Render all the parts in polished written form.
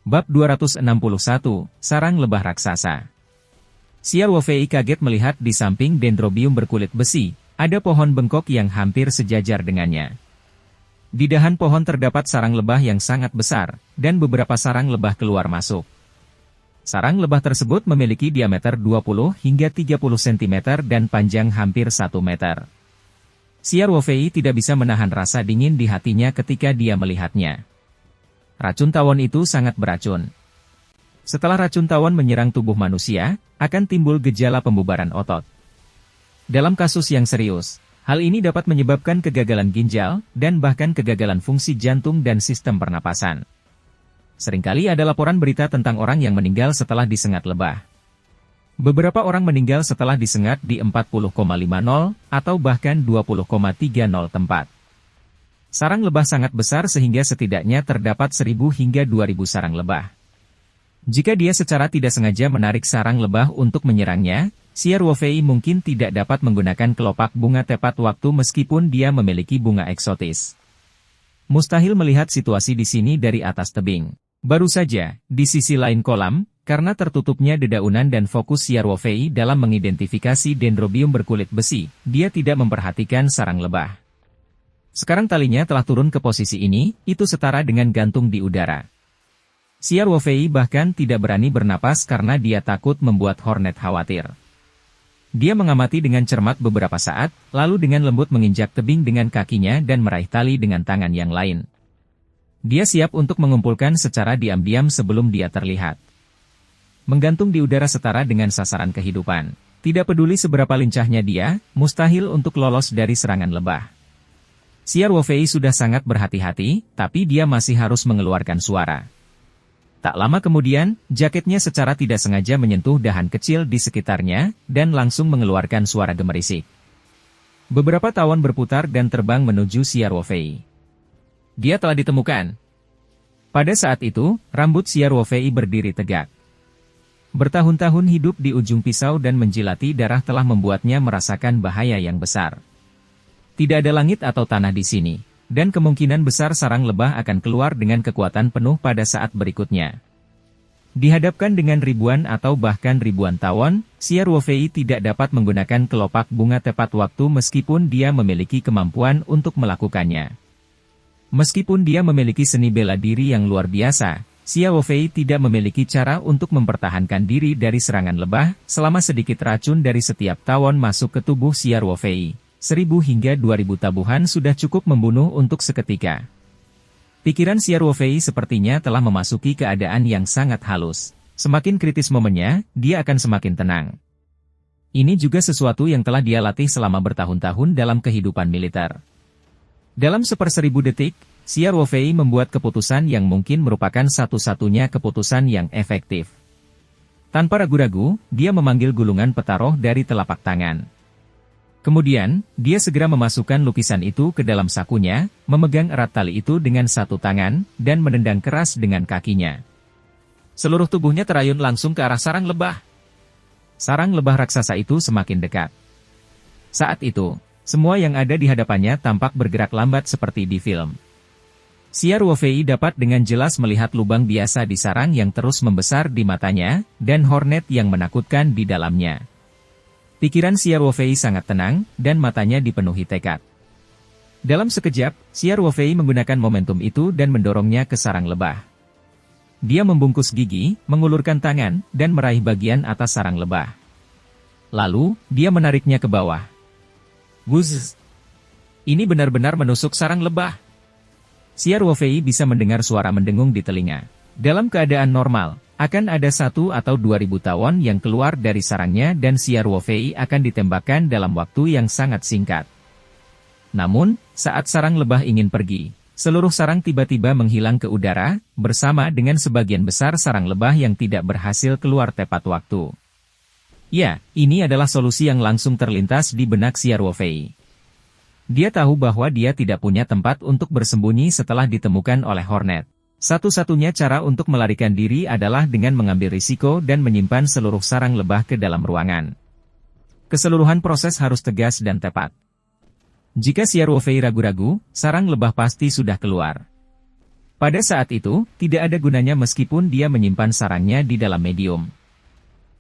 Bab 261, Sarang Lebah Raksasa. Xiao Wei kaget melihat di samping dendrobium berkulit besi, ada pohon bengkok yang hampir sejajar dengannya. Di dahan pohon terdapat sarang lebah yang sangat besar, dan beberapa sarang lebah keluar masuk. Sarang lebah tersebut memiliki diameter 20 hingga 30 cm dan panjang hampir 1 meter. Xiao Wei tidak bisa menahan rasa dingin di hatinya ketika dia melihatnya. Racun tawon itu sangat beracun. Setelah racun tawon menyerang tubuh manusia, akan timbul gejala pembubaran otot. Dalam kasus yang serius, hal ini dapat menyebabkan kegagalan ginjal, dan bahkan kegagalan fungsi jantung dan sistem pernapasan. Seringkali ada laporan berita tentang orang yang meninggal setelah disengat lebah. Beberapa orang meninggal setelah disengat di 40,50 atau bahkan 20,30 tempat. Sarang lebah sangat besar sehingga setidaknya terdapat 1.000 hingga 2.000 sarang lebah. Jika dia secara tidak sengaja menarik sarang lebah untuk menyerangnya, Xiao Wei mungkin tidak dapat menggunakan kelopak bunga tepat waktu meskipun dia memiliki bunga eksotis. Mustahil melihat situasi di sini dari atas tebing. Baru saja, di sisi lain kolam, karena tertutupnya dedaunan dan fokus Xiao Wei dalam mengidentifikasi dendrobium berkulit besi, dia tidak memperhatikan sarang lebah. Sekarang talinya telah turun ke posisi ini, itu setara dengan gantung di udara. Xiao Wei bahkan tidak berani bernapas karena dia takut membuat Hornet khawatir. Dia mengamati dengan cermat beberapa saat, lalu dengan lembut menginjak tebing dengan kakinya dan meraih tali dengan tangan yang lain. Dia siap untuk mengumpulkan secara diam-diam sebelum dia terlihat. Menggantung di udara setara dengan sasaran kehidupan. Tidak peduli seberapa lincahnya dia, mustahil untuk lolos dari serangan lebah. Xiao Wei sudah sangat berhati-hati, tapi dia masih harus mengeluarkan suara. Tak lama kemudian, jaketnya secara tidak sengaja menyentuh dahan kecil di sekitarnya, dan langsung mengeluarkan suara gemerisik. Beberapa tawon berputar dan terbang menuju Xiao Wei. Dia telah ditemukan. Pada saat itu, rambut Xiao Wei berdiri tegak. Bertahun-tahun hidup di ujung pisau dan menjilati darah telah membuatnya merasakan bahaya yang besar. Tidak ada langit atau tanah di sini, dan kemungkinan besar sarang lebah akan keluar dengan kekuatan penuh pada saat berikutnya. Dihadapkan dengan ribuan atau bahkan ribuan tawon, Xiao Wei tidak dapat menggunakan kelopak bunga tepat waktu meskipun dia memiliki kemampuan untuk melakukannya. Meskipun dia memiliki seni bela diri yang luar biasa, Xiao Wei tidak memiliki cara untuk mempertahankan diri dari serangan lebah, selama sedikit racun dari setiap tawon masuk ke tubuh Xiao Wei. 1.000 hingga 2.000 tabuhan sudah cukup membunuh untuk seketika. Pikiran Xiao Wei sepertinya telah memasuki keadaan yang sangat halus. Semakin kritis momennya, dia akan semakin tenang. Ini juga sesuatu yang telah dia latih selama bertahun-tahun dalam kehidupan militer. Dalam 1/1000 detik, Xiao Wei membuat keputusan yang mungkin merupakan satu-satunya keputusan yang efektif. Tanpa ragu-ragu, dia memanggil gulungan petaroh dari telapak tangan. Kemudian, dia segera memasukkan lukisan itu ke dalam sakunya, memegang erat tali itu dengan satu tangan, dan menendang keras dengan kakinya. Seluruh tubuhnya terayun langsung ke arah sarang lebah. Sarang lebah raksasa itu semakin dekat. Saat itu, semua yang ada di hadapannya tampak bergerak lambat seperti di film. Xiao Wei dapat dengan jelas melihat lubang biasa di sarang yang terus membesar di matanya, dan hornet yang menakutkan di dalamnya. Pikiran Xiao Wei sangat tenang, dan matanya dipenuhi tekad. Dalam sekejap, Xiao Wei menggunakan momentum itu dan mendorongnya ke sarang lebah. Dia membungkus gigi, mengulurkan tangan, dan meraih bagian atas sarang lebah. Lalu, dia menariknya ke bawah. Wuzz! Ini benar-benar menusuk sarang lebah. Xiao Wei bisa mendengar suara mendengung di telinga. Dalam keadaan normal, akan ada 1 atau 2.000 tawon yang keluar dari sarangnya dan Xiao Wei akan ditembakkan dalam waktu yang sangat singkat. Namun, saat sarang lebah ingin pergi, seluruh sarang tiba-tiba menghilang ke udara, bersama dengan sebagian besar sarang lebah yang tidak berhasil keluar tepat waktu. Ya, ini adalah solusi yang langsung terlintas di benak Xiao Wei. Dia tahu bahwa dia tidak punya tempat untuk bersembunyi setelah ditemukan oleh Hornet. Satu-satunya cara untuk melarikan diri adalah dengan mengambil risiko dan menyimpan seluruh sarang lebah ke dalam ruangan. Keseluruhan proses harus tegas dan tepat. Jika Xiao Wei ragu-ragu, sarang lebah pasti sudah keluar. Pada saat itu, tidak ada gunanya meskipun dia menyimpan sarangnya di dalam medium.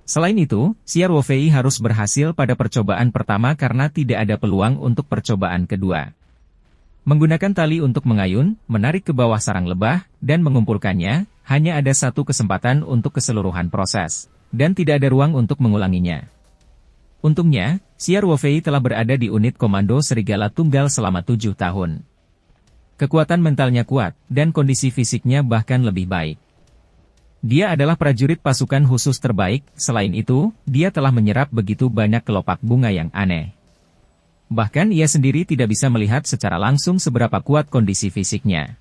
Selain itu, Xiao Wofei harus berhasil pada percobaan pertama karena tidak ada peluang untuk percobaan kedua. Menggunakan tali untuk mengayun, menarik ke bawah sarang lebah, dan mengumpulkannya, hanya ada satu kesempatan untuk keseluruhan proses, dan tidak ada ruang untuk mengulanginya. Untungnya, Xiao Wofei telah berada di unit komando Serigala Tunggal selama 7 tahun. Kekuatan mentalnya kuat, dan kondisi fisiknya bahkan lebih baik. Dia adalah prajurit pasukan khusus terbaik, selain itu, dia telah menyerap begitu banyak kelopak bunga yang aneh. Bahkan ia sendiri tidak bisa melihat secara langsung seberapa kuat kondisi fisiknya.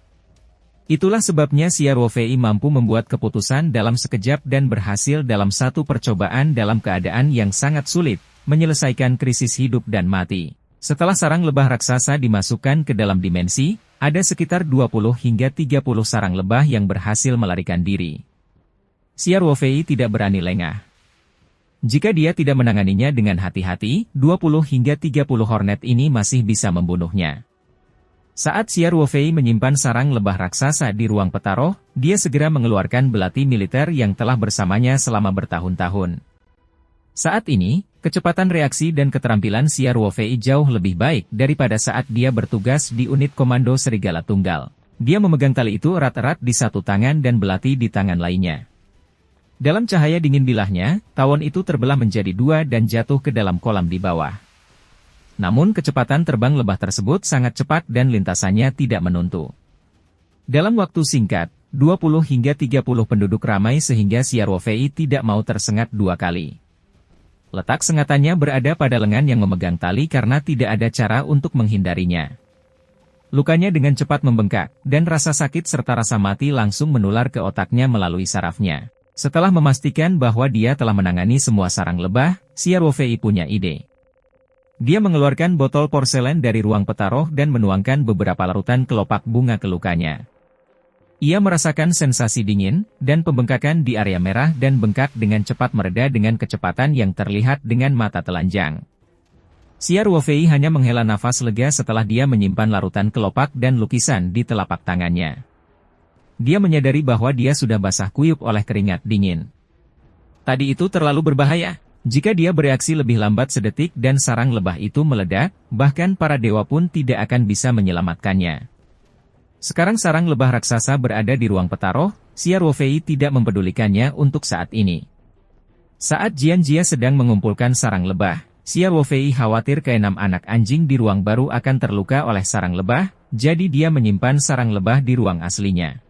Itulah sebabnya Xiao Wofei mampu membuat keputusan dalam sekejap dan berhasil dalam satu percobaan dalam keadaan yang sangat sulit, menyelesaikan krisis hidup dan mati. Setelah sarang lebah raksasa dimasukkan ke dalam dimensi, ada sekitar 20 hingga 30 sarang lebah yang berhasil melarikan diri. Xiao Wofei tidak berani lengah. Jika dia tidak menanganinya dengan hati-hati, 20 hingga 30 hornet ini masih bisa membunuhnya. Saat Xiao Wofei menyimpan sarang lebah raksasa di ruang petaroh, dia segera mengeluarkan belati militer yang telah bersamanya selama bertahun-tahun. Saat ini, kecepatan reaksi dan keterampilan Xiao Wofei jauh lebih baik daripada saat dia bertugas di unit komando Serigala Tunggal. Dia memegang tali itu erat-erat di satu tangan dan belati di tangan lainnya. Dalam cahaya dingin bilahnya, tawon itu terbelah menjadi dua dan jatuh ke dalam kolam di bawah. Namun kecepatan terbang lebah tersebut sangat cepat dan lintasannya tidak menuntu. Dalam waktu singkat, 20 hingga 30 penduduk ramai sehingga Xiao Wofei tidak mau tersengat 2 kali. Letak sengatannya berada pada lengan yang memegang tali karena tidak ada cara untuk menghindarinya. Lukanya dengan cepat membengkak, dan rasa sakit serta rasa mati langsung menular ke otaknya melalui sarafnya. Setelah memastikan bahwa dia telah menangani semua sarang lebah, Xiao Wofei punya ide. Dia mengeluarkan botol porselen dari ruang petaroh dan menuangkan beberapa larutan kelopak bunga ke lukanya. Ia merasakan sensasi dingin, dan pembengkakan di area merah dan bengkak dengan cepat mereda dengan kecepatan yang terlihat dengan mata telanjang. Xiao Wofei hanya menghela nafas lega setelah dia menyimpan larutan kelopak dan lukisan di telapak tangannya. Dia menyadari bahwa dia sudah basah kuyup oleh keringat dingin. Tadi itu terlalu berbahaya. Jika dia bereaksi lebih lambat sedetik dan sarang lebah itu meledak, bahkan para dewa pun tidak akan bisa menyelamatkannya. Sekarang sarang lebah raksasa berada di ruang petaroh, Xiao Wofei tidak mempedulikannya untuk saat ini. Saat Jian Jia sedang mengumpulkan sarang lebah, Xiao Wofei khawatir keenam anak anjing di ruang baru akan terluka oleh sarang lebah, jadi dia menyimpan sarang lebah di ruang aslinya.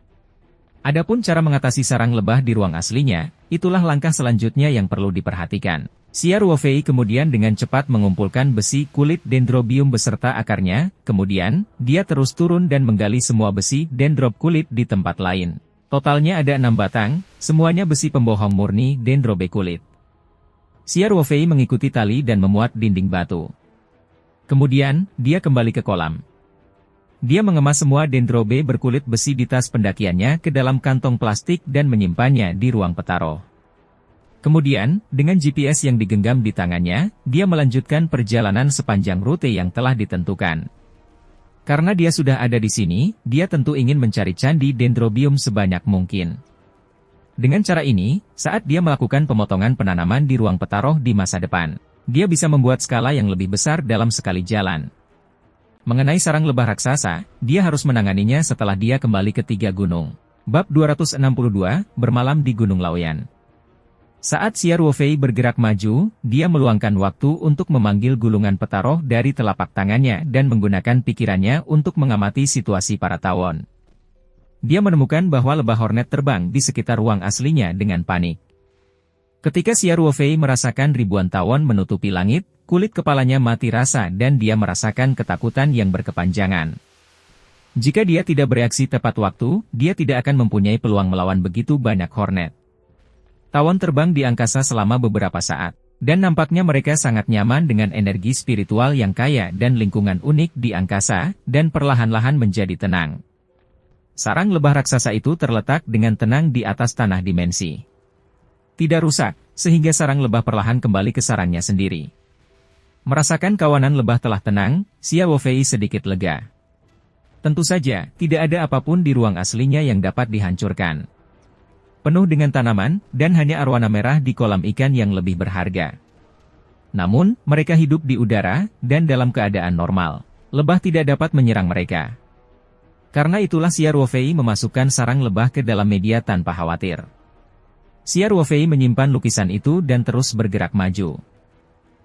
Adapun cara mengatasi sarang lebah di ruang aslinya, itulah langkah selanjutnya yang perlu diperhatikan. Xiao Wofei kemudian dengan cepat mengumpulkan besi kulit dendrobium beserta akarnya, kemudian, dia terus turun dan menggali semua besi dendrob kulit di tempat lain. Totalnya ada 6 batang, semuanya besi pembohong murni dendrobe kulit. Xiao Wofei mengikuti tali dan memuat dinding batu. Kemudian, dia kembali ke kolam. Dia mengemas semua dendrobe berkulit besi di tas pendakiannya ke dalam kantong plastik dan menyimpannya di ruang petaroh. Kemudian, dengan GPS yang digenggam di tangannya, dia melanjutkan perjalanan sepanjang rute yang telah ditentukan. Karena dia sudah ada di sini, dia tentu ingin mencari candi dendrobium sebanyak mungkin. Dengan cara ini, saat dia melakukan pemotongan penanaman di ruang petaroh di masa depan, dia bisa membuat skala yang lebih besar dalam sekali jalan. Mengenai sarang lebah raksasa, dia harus menanganinya setelah dia kembali ke 3 gunung. Bab 262, Bermalam di Gunung Laoyan. Saat Xiao Wofei bergerak maju, dia meluangkan waktu untuk memanggil gulungan petaroh dari telapak tangannya dan menggunakan pikirannya untuk mengamati situasi para tawon. Dia menemukan bahwa lebah hornet terbang di sekitar ruang aslinya dengan panik. Ketika Xiao Wofei merasakan ribuan tawon menutupi langit, kulit kepalanya mati rasa dan dia merasakan ketakutan yang berkepanjangan. Jika dia tidak bereaksi tepat waktu, dia tidak akan mempunyai peluang melawan begitu banyak hornet. Tawon terbang di angkasa selama beberapa saat, dan nampaknya mereka sangat nyaman dengan energi spiritual yang kaya dan lingkungan unik di angkasa, dan perlahan-lahan menjadi tenang. Sarang lebah raksasa itu terletak dengan tenang di atas tanah dimensi. Tidak rusak, sehingga sarang lebah perlahan kembali ke sarangnya sendiri. Merasakan kawanan lebah telah tenang, Xiao Wofei sedikit lega. Tentu saja, tidak ada apapun di ruang aslinya yang dapat dihancurkan. Penuh dengan tanaman, dan hanya arwana merah di kolam ikan yang lebih berharga. Namun, mereka hidup di udara, dan dalam keadaan normal. Lebah tidak dapat menyerang mereka. Karena itulah Xiao Ruofei memasukkan sarang lebah ke dalam media tanpa khawatir. Xiao Ruofei menyimpan lukisan itu dan terus bergerak maju.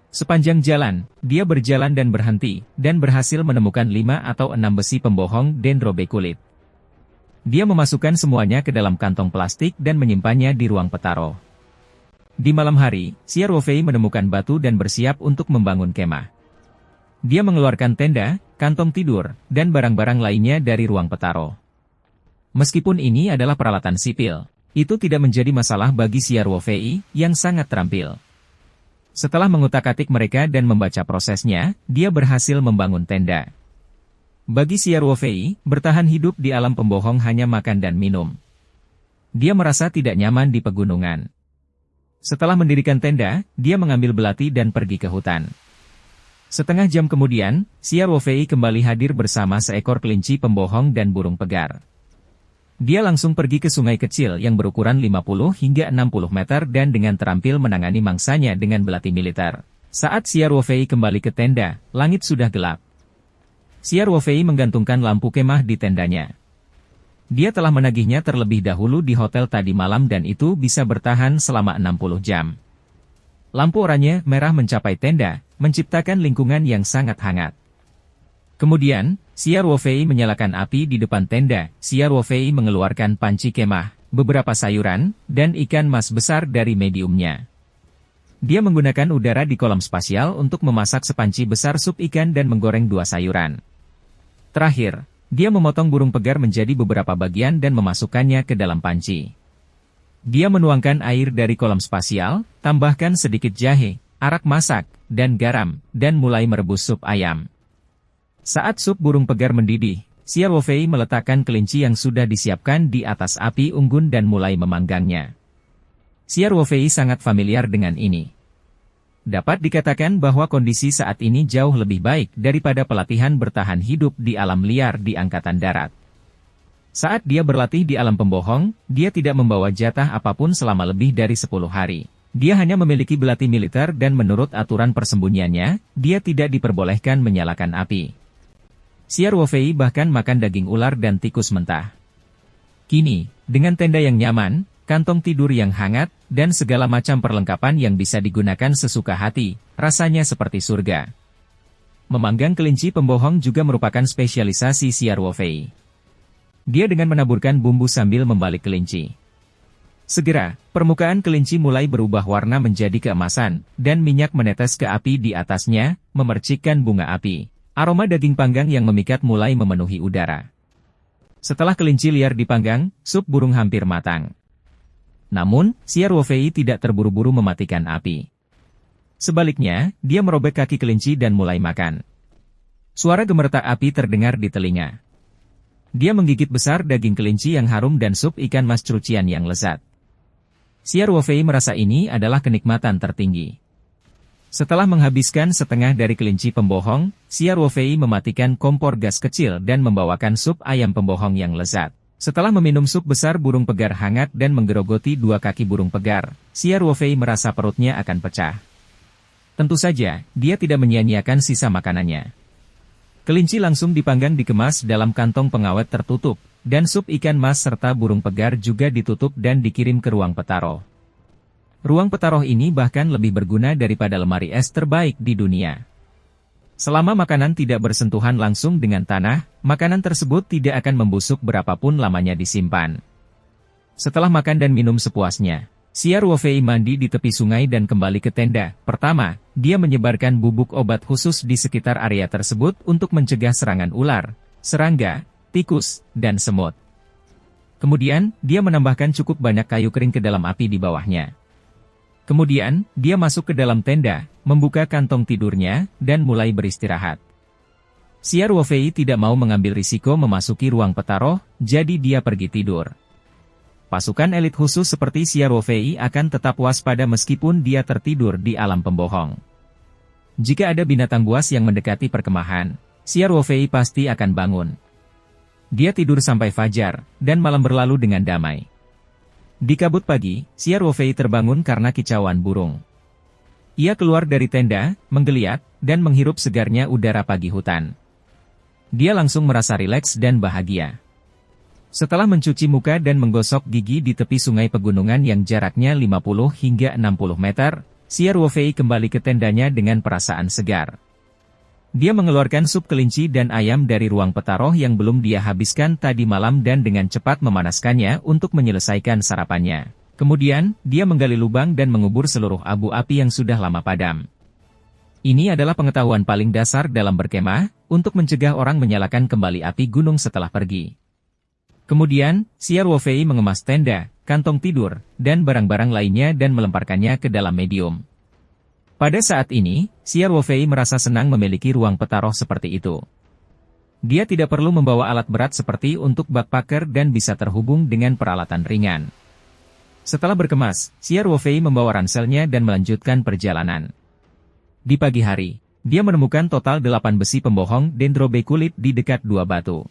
Sepanjang jalan, dia berjalan dan berhenti, dan berhasil menemukan 5 atau 6 besi pembohong dendrobekulit. Dia memasukkan semuanya ke dalam kantong plastik dan menyimpannya di ruang petaro. Di malam hari, Xiao Ruofei menemukan batu dan bersiap untuk membangun kemah. Dia mengeluarkan tenda, kantong tidur, dan barang-barang lainnya dari ruang petaro. Meskipun ini adalah peralatan sipil, itu tidak menjadi masalah bagi Xiao Ruofei yang sangat terampil. Setelah mengutak-atik mereka dan membaca prosesnya, dia berhasil membangun tenda. Bagi Xiao Ruofei, bertahan hidup di alam pembohong hanya makan dan minum. Dia merasa tidak nyaman di pegunungan. Setelah mendirikan tenda, dia mengambil belati dan pergi ke hutan. Setengah jam kemudian, Xiao Ruofei kembali hadir bersama seekor kelinci pembohong dan burung pegar. Dia langsung pergi ke sungai kecil yang berukuran 50 hingga 60 meter dan dengan terampil menangani mangsanya dengan belati militer. Saat Xiao Ruofei kembali ke tenda, langit sudah gelap. Xiao Ruofei menggantungkan lampu kemah di tendanya. Dia telah menagihnya terlebih dahulu di hotel tadi malam dan itu bisa bertahan selama 60 jam. Lampu oranye merah mencapai tenda, menciptakan lingkungan yang sangat hangat. Kemudian, Xiao Ruofei menyalakan api di depan tenda. Xiao Ruofei mengeluarkan panci kemah, beberapa sayuran, dan ikan mas besar dari mediumnya. Dia menggunakan udara di kolam spasial untuk memasak sepanci besar sup ikan dan menggoreng 2 sayuran. Terakhir, dia memotong burung pegar menjadi beberapa bagian dan memasukkannya ke dalam panci. Dia menuangkan air dari kolam spasial, tambahkan sedikit jahe, arak masak, dan garam, dan mulai merebus sup ayam. Saat sup burung pegar mendidih, Xiao Ruofei meletakkan kelinci yang sudah disiapkan di atas api unggun dan mulai memanggangnya. Xiao Ruofei sangat familiar dengan ini. Dapat dikatakan bahwa kondisi saat ini jauh lebih baik daripada pelatihan bertahan hidup di alam liar di Angkatan Darat. Saat dia berlatih di alam pembohong, dia tidak membawa jatah apapun selama lebih dari 10 hari. Dia hanya memiliki belati militer dan menurut aturan persembunyiannya, dia tidak diperbolehkan menyalakan api. Xiao Ruofei bahkan makan daging ular dan tikus mentah. Kini, dengan tenda yang nyaman, kantong tidur yang hangat, dan segala macam perlengkapan yang bisa digunakan sesuka hati, rasanya seperti surga. Memanggang kelinci pembohong juga merupakan spesialisasi Xiao Ruofei. Dia dengan menaburkan bumbu sambil membalik kelinci. Segera, permukaan kelinci mulai berubah warna menjadi keemasan, dan minyak menetes ke api di atasnya, memercikkan bunga api. Aroma daging panggang yang memikat mulai memenuhi udara. Setelah kelinci liar dipanggang, sup burung hampir matang. Namun, Xiao Ruofei tidak terburu-buru mematikan api. Sebaliknya, dia merobek kaki kelinci dan mulai makan. Suara gemertak api terdengar di telinga. Dia menggigit besar daging kelinci yang harum dan sup ikan mas cucian yang lezat. Xiao Ruofei merasa ini adalah kenikmatan tertinggi. Setelah menghabiskan setengah dari kelinci pembohong, Xiao Ruofei mematikan kompor gas kecil dan membawakan sup ayam pembohong yang lezat. Setelah meminum sup besar burung pegar hangat dan menggerogoti 2 kaki burung pegar, Xiao Ruofei merasa perutnya akan pecah. Tentu saja, dia tidak menyia-nyiakan sisa makanannya. Kelinci langsung dipanggang dikemas dalam kantong pengawet tertutup, dan sup ikan mas serta burung pegar juga ditutup dan dikirim ke ruang petaroh. Ruang petaroh ini bahkan lebih berguna daripada lemari es terbaik di dunia. Selama makanan tidak bersentuhan langsung dengan tanah, makanan tersebut tidak akan membusuk berapapun lamanya disimpan. Setelah makan dan minum sepuasnya, Xiao Ruofei mandi di tepi sungai dan kembali ke tenda. Pertama, dia menyebarkan bubuk obat khusus di sekitar area tersebut untuk mencegah serangan ular, serangga, tikus, dan semut. Kemudian, dia menambahkan cukup banyak kayu kering ke dalam api di bawahnya. Kemudian, dia masuk ke dalam tenda, membuka kantong tidurnya, dan mulai beristirahat. Xiao Ruofei tidak mau mengambil risiko memasuki ruang petaroh, jadi dia pergi tidur. Pasukan elit khusus seperti Xiao Ruofei akan tetap waspada meskipun dia tertidur di alam pembohong. Jika ada binatang buas yang mendekati perkemahan, Xiao Ruofei pasti akan bangun. Dia tidur sampai fajar, dan malam berlalu dengan damai. Di kabut pagi, Xiao Ruofei terbangun karena kicauan burung. Ia keluar dari tenda, menggeliat, dan menghirup segarnya udara pagi hutan. Dia langsung merasa rileks dan bahagia. Setelah mencuci muka dan menggosok gigi di tepi sungai pegunungan yang jaraknya 50 hingga 60 meter, Xiao Ruofei kembali ke tendanya dengan perasaan segar. Dia mengeluarkan sup kelinci dan ayam dari ruang petaroh yang belum dia habiskan tadi malam dan dengan cepat memanaskannya untuk menyelesaikan sarapannya. Kemudian, dia menggali lubang dan mengubur seluruh abu api yang sudah lama padam. Ini adalah pengetahuan paling dasar dalam berkemah, untuk mencegah orang menyalakan kembali api gunung setelah pergi. Kemudian, Xiao Ruofei mengemas tenda, kantong tidur, dan barang-barang lainnya dan melemparkannya ke dalam medium. Pada saat ini, Xiao Ruofei merasa senang memiliki ruang petaroh seperti itu. Dia tidak perlu membawa alat berat seperti untuk backpacker dan bisa terhubung dengan peralatan ringan. Setelah berkemas, Xiao Ruofei membawa ranselnya dan melanjutkan perjalanan. Di pagi hari, dia menemukan total 8 besi pembohong dendrobe kulit di dekat 2 batu.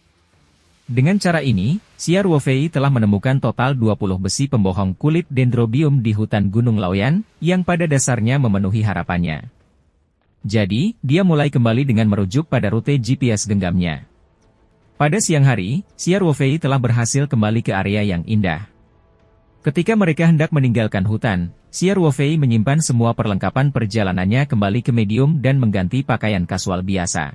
Dengan cara ini, Xiao Ruofei telah menemukan total 20 besi pembohong kulit dendrobium di hutan Gunung Laoyan, yang pada dasarnya memenuhi harapannya. Jadi, dia mulai kembali dengan merujuk pada rute GPS genggamnya. Pada siang hari, Xiao Ruofei telah berhasil kembali ke area yang indah. Ketika mereka hendak meninggalkan hutan, Xiao Ruofei menyimpan semua perlengkapan perjalanannya kembali ke medium dan mengganti pakaian kasual biasa.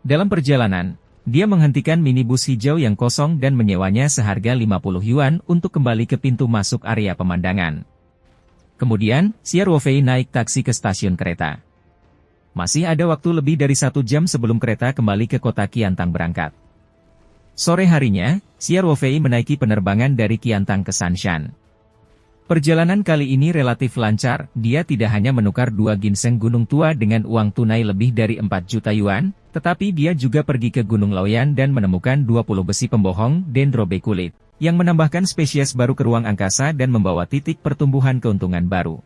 Dalam perjalanan, dia menghentikan minibus hijau yang kosong dan menyewanya seharga 50 yuan untuk kembali ke pintu masuk area pemandangan. Kemudian, Xiao Ruofei naik taksi ke stasiun kereta. Masih ada waktu lebih dari 1 jam sebelum kereta kembali ke kota Qiantang berangkat. Sore harinya, Xiao Ruofei menaiki penerbangan dari Qiantang ke Shanshan. Perjalanan kali ini relatif lancar, dia tidak hanya menukar 2 ginseng gunung tua dengan uang tunai lebih dari 4 juta yuan, tetapi dia juga pergi ke Gunung Laoyan dan menemukan 20 besi pembohong dendrobe kulit, yang menambahkan spesies baru ke ruang angkasa dan membawa titik pertumbuhan keuntungan baru.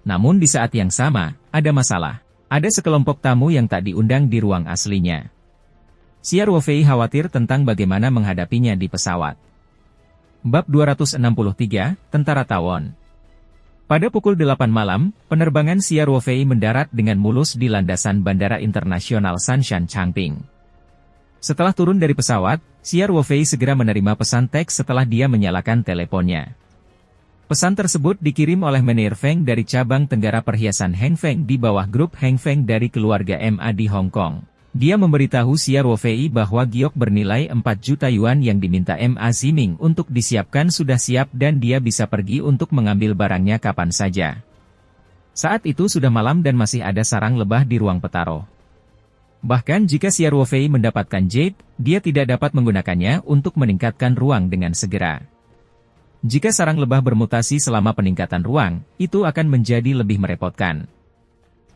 Namun di saat yang sama, ada masalah. Ada sekelompok tamu yang tak diundang di ruang aslinya. Xiao Ruofei khawatir tentang bagaimana menghadapinya di pesawat. Bab 263, Tentara Tawon. Pada pukul 8 malam, penerbangan Xiao Ruofei mendarat dengan mulus di landasan Bandara Internasional Shanshan Changping. Setelah turun dari pesawat, Xiao Ruofei segera menerima pesan teks setelah dia menyalakan teleponnya. Pesan tersebut dikirim oleh Meneer Feng dari cabang Tenggara Perhiasan Heng Feng di bawah grup Heng Feng dari keluarga MA di Hong Kong. Dia memberitahu Xiao Ruofei bahwa giok bernilai 4 juta yuan yang diminta MA Ziming untuk disiapkan sudah siap dan dia bisa pergi untuk mengambil barangnya kapan saja. Saat itu sudah malam dan masih ada sarang lebah di ruang petaroh. Bahkan jika Xiao Ruofei mendapatkan jade, dia tidak dapat menggunakannya untuk meningkatkan ruang dengan segera. Jika sarang lebah bermutasi selama peningkatan ruang, itu akan menjadi lebih merepotkan.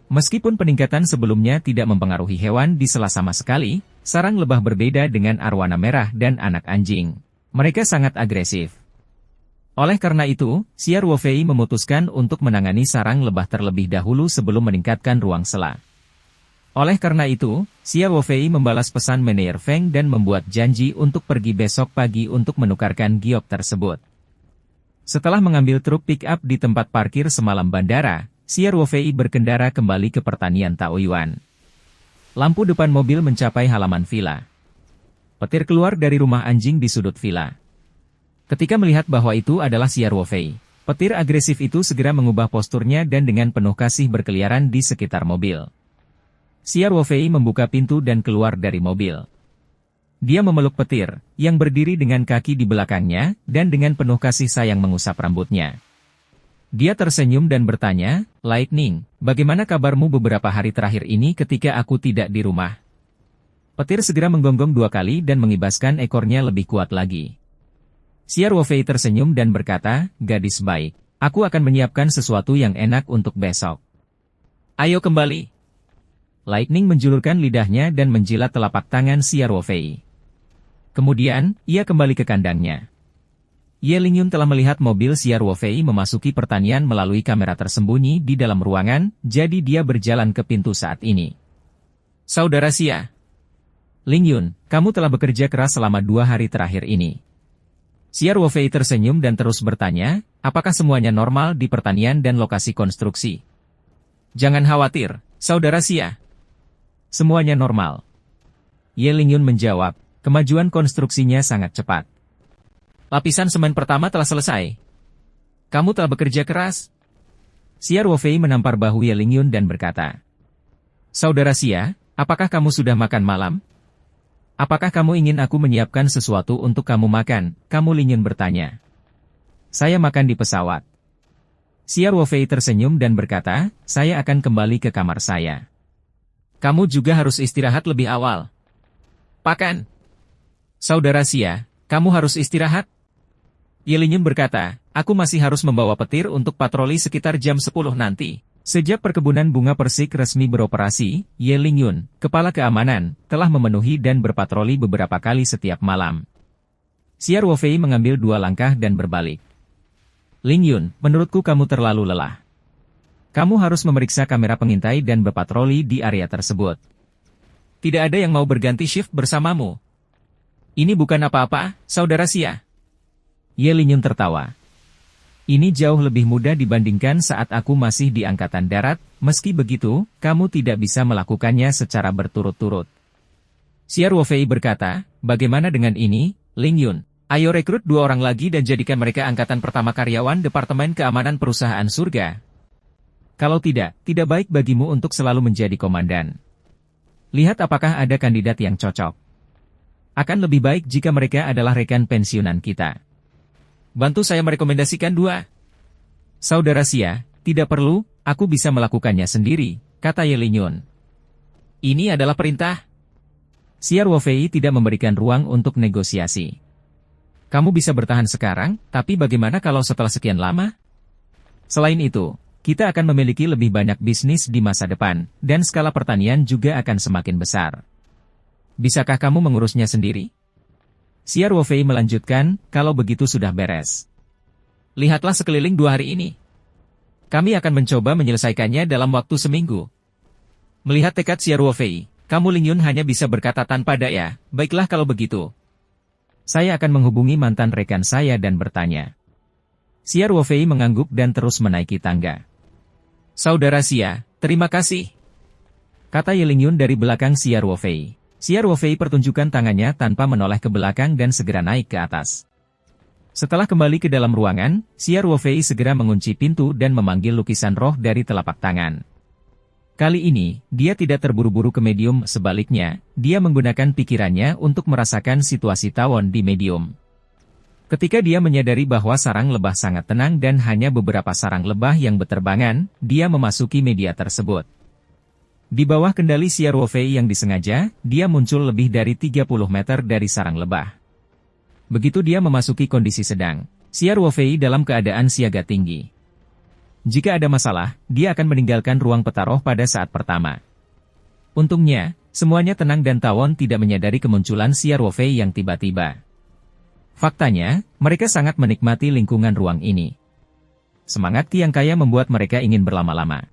Meskipun peningkatan sebelumnya tidak mempengaruhi hewan di sela sama sekali, sarang lebah berbeda dengan arwana merah dan anak anjing. Mereka sangat agresif. Oleh karena itu, Xiao Ruofei memutuskan untuk menangani sarang lebah terlebih dahulu sebelum meningkatkan ruang sela. Oleh karena itu, Xiao Ruofei membalas pesan Meneer Feng dan membuat janji untuk pergi besok pagi untuk menukarkan giok tersebut. Setelah mengambil truk pick-up di tempat parkir semalam bandara, Xiao Ruofei berkendara kembali ke pertanian Taoyuan. Lampu depan mobil mencapai halaman villa. Petir keluar dari rumah anjing di sudut villa. Ketika melihat bahwa itu adalah Xiao Ruofei, petir agresif itu segera mengubah posturnya dan dengan penuh kasih berkeliaran di sekitar mobil. Xiao Ruofei membuka pintu dan keluar dari mobil. Dia memeluk petir, yang berdiri dengan kaki di belakangnya, dan dengan penuh kasih sayang mengusap rambutnya. Dia tersenyum dan bertanya, "Lightning, bagaimana kabarmu beberapa hari terakhir ini ketika aku tidak di rumah?" Petir segera menggonggong 2 kali dan mengibaskan ekornya lebih kuat lagi. Xiao Ruofei tersenyum dan berkata, "Gadis baik, aku akan menyiapkan sesuatu yang enak untuk besok. Ayo kembali." Lightning menjulurkan lidahnya dan menjilat telapak tangan Xiao Ruofei. Kemudian, ia kembali ke kandangnya. Ye Lingyun telah melihat mobil Xiao Ruofei memasuki pertanian melalui kamera tersembunyi di dalam ruangan, jadi dia berjalan ke pintu saat ini. "Saudara Xia." Ling Yun, kamu telah bekerja keras selama 2 hari terakhir ini. Xiao Wofei tersenyum dan terus bertanya, apakah semuanya normal di pertanian dan lokasi konstruksi? Jangan khawatir, Saudara Xia. Semuanya normal. Ye Ling Yun menjawab, kemajuan konstruksinya sangat cepat. Lapisan semen pertama telah selesai. Kamu telah bekerja keras? Xiao Wofei menampar bahu Ye Ling Yun dan berkata, Saudara Xia, apakah kamu sudah makan malam? Apakah kamu ingin aku menyiapkan sesuatu untuk kamu makan? Kamu Ling Yun bertanya. Saya makan di pesawat. Xiao Wofei tersenyum dan berkata, saya akan kembali ke kamar saya. Kamu juga harus istirahat lebih awal. Pakan. Saudara Xia, kamu harus istirahat. Ye Ling Yun berkata, aku masih harus membawa petir untuk patroli sekitar jam 10 nanti. Sejak perkebunan bunga persik resmi beroperasi, Ye Ling Yun, kepala keamanan, telah memenuhi dan berpatroli beberapa kali setiap malam. Xiao Wofei mengambil 2 langkah dan berbalik. Ling Yun, menurutku kamu terlalu lelah. Kamu harus memeriksa kamera pengintai dan berpatroli di area tersebut. Tidak ada yang mau berganti shift bersamamu. Ini bukan apa-apa, Saudara Xia. Ye Ling Yun tertawa. Ini jauh lebih mudah dibandingkan saat aku masih di Angkatan Darat, meski begitu, kamu tidak bisa melakukannya secara berturut-turut. Xiao Wofei berkata, bagaimana dengan ini, Ling Yun? Ayo rekrut 2 orang lagi dan jadikan mereka angkatan pertama karyawan Departemen Keamanan Perusahaan Surga. Kalau tidak baik bagimu untuk selalu menjadi komandan. Lihat apakah ada kandidat yang cocok. Akan lebih baik jika mereka adalah rekan pensiunan kita. Bantu saya merekomendasikan 2. Saudara Xia, tidak perlu, aku bisa melakukannya sendiri, kata Ye Ling Yun. Ini adalah perintah. Xiao Wofei tidak memberikan ruang untuk negosiasi. Kamu bisa bertahan sekarang, tapi bagaimana kalau setelah sekian lama? Selain itu, kita akan memiliki lebih banyak bisnis di masa depan, dan skala pertanian juga akan semakin besar. Bisakah kamu mengurusnya sendiri? Xiao Wofei melanjutkan, kalau begitu sudah beres. Lihatlah sekeliling 2 hari ini. Kami akan mencoba menyelesaikannya dalam waktu seminggu. Melihat tekad Xiao Wofei, kamu Ling Yun hanya bisa berkata tanpa daya, baiklah kalau begitu. Saya akan menghubungi mantan rekan saya dan bertanya. Xiao Wofei mengangguk dan terus menaiki tangga. Saudara Xia, terima kasih. Kata Ye Ling Yun dari belakang Xiao Wofei. Xiao Wofei pertunjukkan tangannya tanpa menoleh ke belakang dan segera naik ke atas. Setelah kembali ke dalam ruangan, Xiao Wofei segera mengunci pintu dan memanggil lukisan roh dari telapak tangan. Kali ini, dia tidak terburu-buru ke medium, sebaliknya, dia menggunakan pikirannya untuk merasakan situasi tawon di medium. Ketika dia menyadari bahwa sarang lebah sangat tenang dan hanya beberapa sarang lebah yang berterbangan, dia memasuki media tersebut. Di bawah kendali Xiao Wofei yang disengaja, dia muncul lebih dari 30 meter dari sarang lebah. Begitu dia memasuki kondisi sedang, Xiao Wofei dalam keadaan siaga tinggi. Jika ada masalah, dia akan meninggalkan ruang petaroh pada saat pertama. Untungnya, semuanya tenang dan tawon tidak menyadari kemunculan Xiao Wofei yang tiba-tiba. Faktanya, mereka sangat menikmati lingkungan ruang ini. Semangat yang kaya membuat mereka ingin berlama-lama.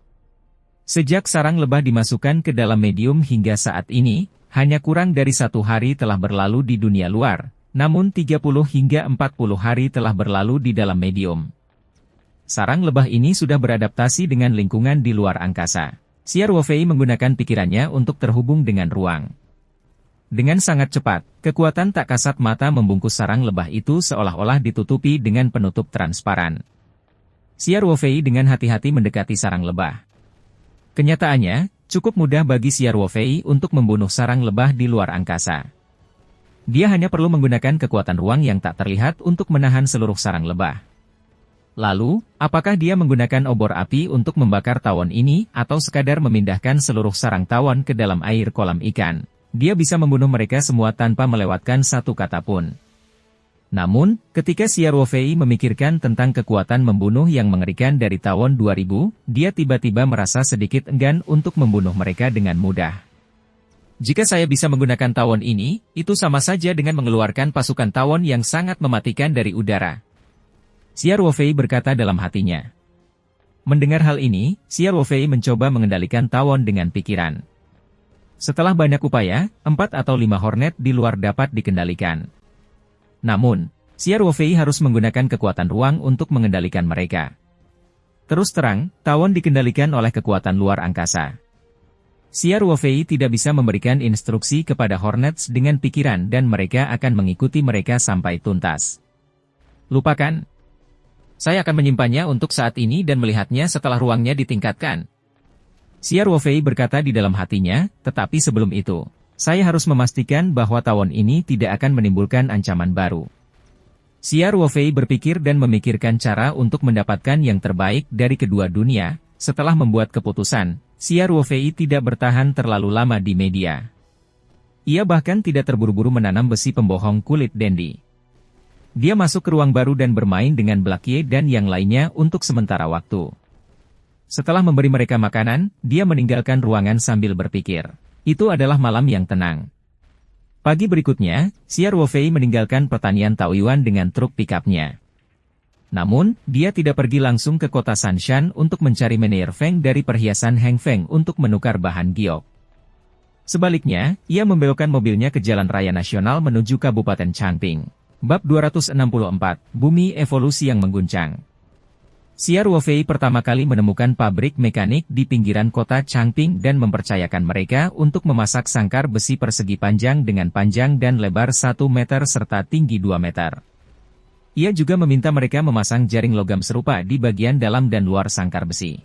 Sejak sarang lebah dimasukkan ke dalam medium hingga saat ini, hanya kurang dari 1 hari telah berlalu di dunia luar, namun 30 hingga 40 hari telah berlalu di dalam medium. Sarang lebah ini sudah beradaptasi dengan lingkungan di luar angkasa. Xiao Wofei menggunakan pikirannya untuk terhubung dengan ruang. Dengan sangat cepat, kekuatan tak kasat mata membungkus sarang lebah itu seolah-olah ditutupi dengan penutup transparan. Xiao Wofei dengan hati-hati mendekati sarang lebah. Kenyataannya, cukup mudah bagi Xiao Wofei untuk membunuh sarang lebah di luar angkasa. Dia hanya perlu menggunakan kekuatan ruang yang tak terlihat untuk menahan seluruh sarang lebah. Lalu, apakah dia menggunakan obor api untuk membakar tawon ini, atau sekadar memindahkan seluruh sarang tawon ke dalam air kolam ikan? Dia bisa membunuh mereka semua tanpa melewatkan satu kata pun. Namun, ketika Xiao Wofei memikirkan tentang kekuatan membunuh yang mengerikan dari tawon 2000, dia tiba-tiba merasa sedikit enggan untuk membunuh mereka dengan mudah. Jika saya bisa menggunakan tawon ini, itu sama saja dengan mengeluarkan pasukan tawon yang sangat mematikan dari udara. Xiao Wofei berkata dalam hatinya. Mendengar hal ini, Xiao Wofei mencoba mengendalikan tawon dengan pikiran. Setelah banyak upaya, 4 atau 5 Hornet di luar dapat dikendalikan. Namun, Xia Ruofei harus menggunakan kekuatan ruang untuk mengendalikan mereka. Terus terang, tawon dikendalikan oleh kekuatan luar angkasa. Xia Ruofei tidak bisa memberikan instruksi kepada Hornets dengan pikiran dan mereka akan mengikuti mereka sampai tuntas. Lupakan. Saya akan menyimpannya untuk saat ini dan melihatnya setelah ruangnya ditingkatkan. Xia Ruofei berkata di dalam hatinya, tetapi sebelum itu, saya harus memastikan bahwa tawon ini tidak akan menimbulkan ancaman baru. Xia Ruofei berpikir dan memikirkan cara untuk mendapatkan yang terbaik dari kedua dunia. Setelah membuat keputusan, Xia Ruofei tidak bertahan terlalu lama di media. Ia bahkan tidak terburu-buru menanam besi pembohong kulit Dendi. Dia masuk ke ruang baru dan bermain dengan Blackie dan yang lainnya untuk sementara waktu. Setelah memberi mereka makanan, dia meninggalkan ruangan sambil berpikir. Itu adalah malam yang tenang. Pagi berikutnya, Xia Ruofei meninggalkan pertanian Taoyuan dengan truk pikapnya. Namun, dia tidak pergi langsung ke kota Sanshan untuk mencari Meneer Feng dari perhiasan Heng Feng untuk menukar bahan giok. Sebaliknya, ia membelokkan mobilnya ke jalan raya nasional menuju Kabupaten Changping. Bab 264, Bumi Evolusi yang Mengguncang. Xia Ruofei pertama kali menemukan pabrik mekanik di pinggiran kota Changping dan mempercayakan mereka untuk memasak sangkar besi persegi panjang dengan panjang dan lebar 1 meter serta tinggi 2 meter. Ia juga meminta mereka memasang jaring logam serupa di bagian dalam dan luar sangkar besi.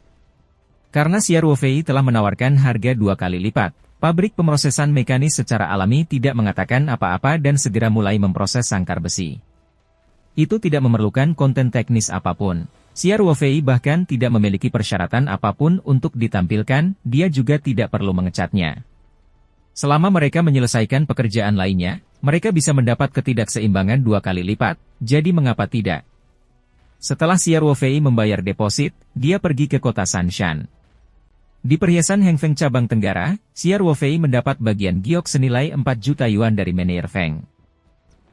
Karena Xia Ruofei telah menawarkan harga 2 kali lipat, pabrik pemrosesan mekanis secara alami tidak mengatakan apa-apa dan segera mulai memproses sangkar besi. Itu tidak memerlukan konten teknis apapun. Xia Ruofei bahkan tidak memiliki persyaratan apapun untuk ditampilkan, dia juga tidak perlu mengecatnya. Selama mereka menyelesaikan pekerjaan lainnya, mereka bisa mendapat ketidakseimbangan 2 kali lipat, jadi mengapa tidak? Setelah Xia Ruofei membayar deposit, dia pergi ke kota Sanshan. Di perhiasan Heng Feng cabang Tenggara, Xia Ruofei mendapat bagian giok senilai 4 juta yuan dari Meneer Feng.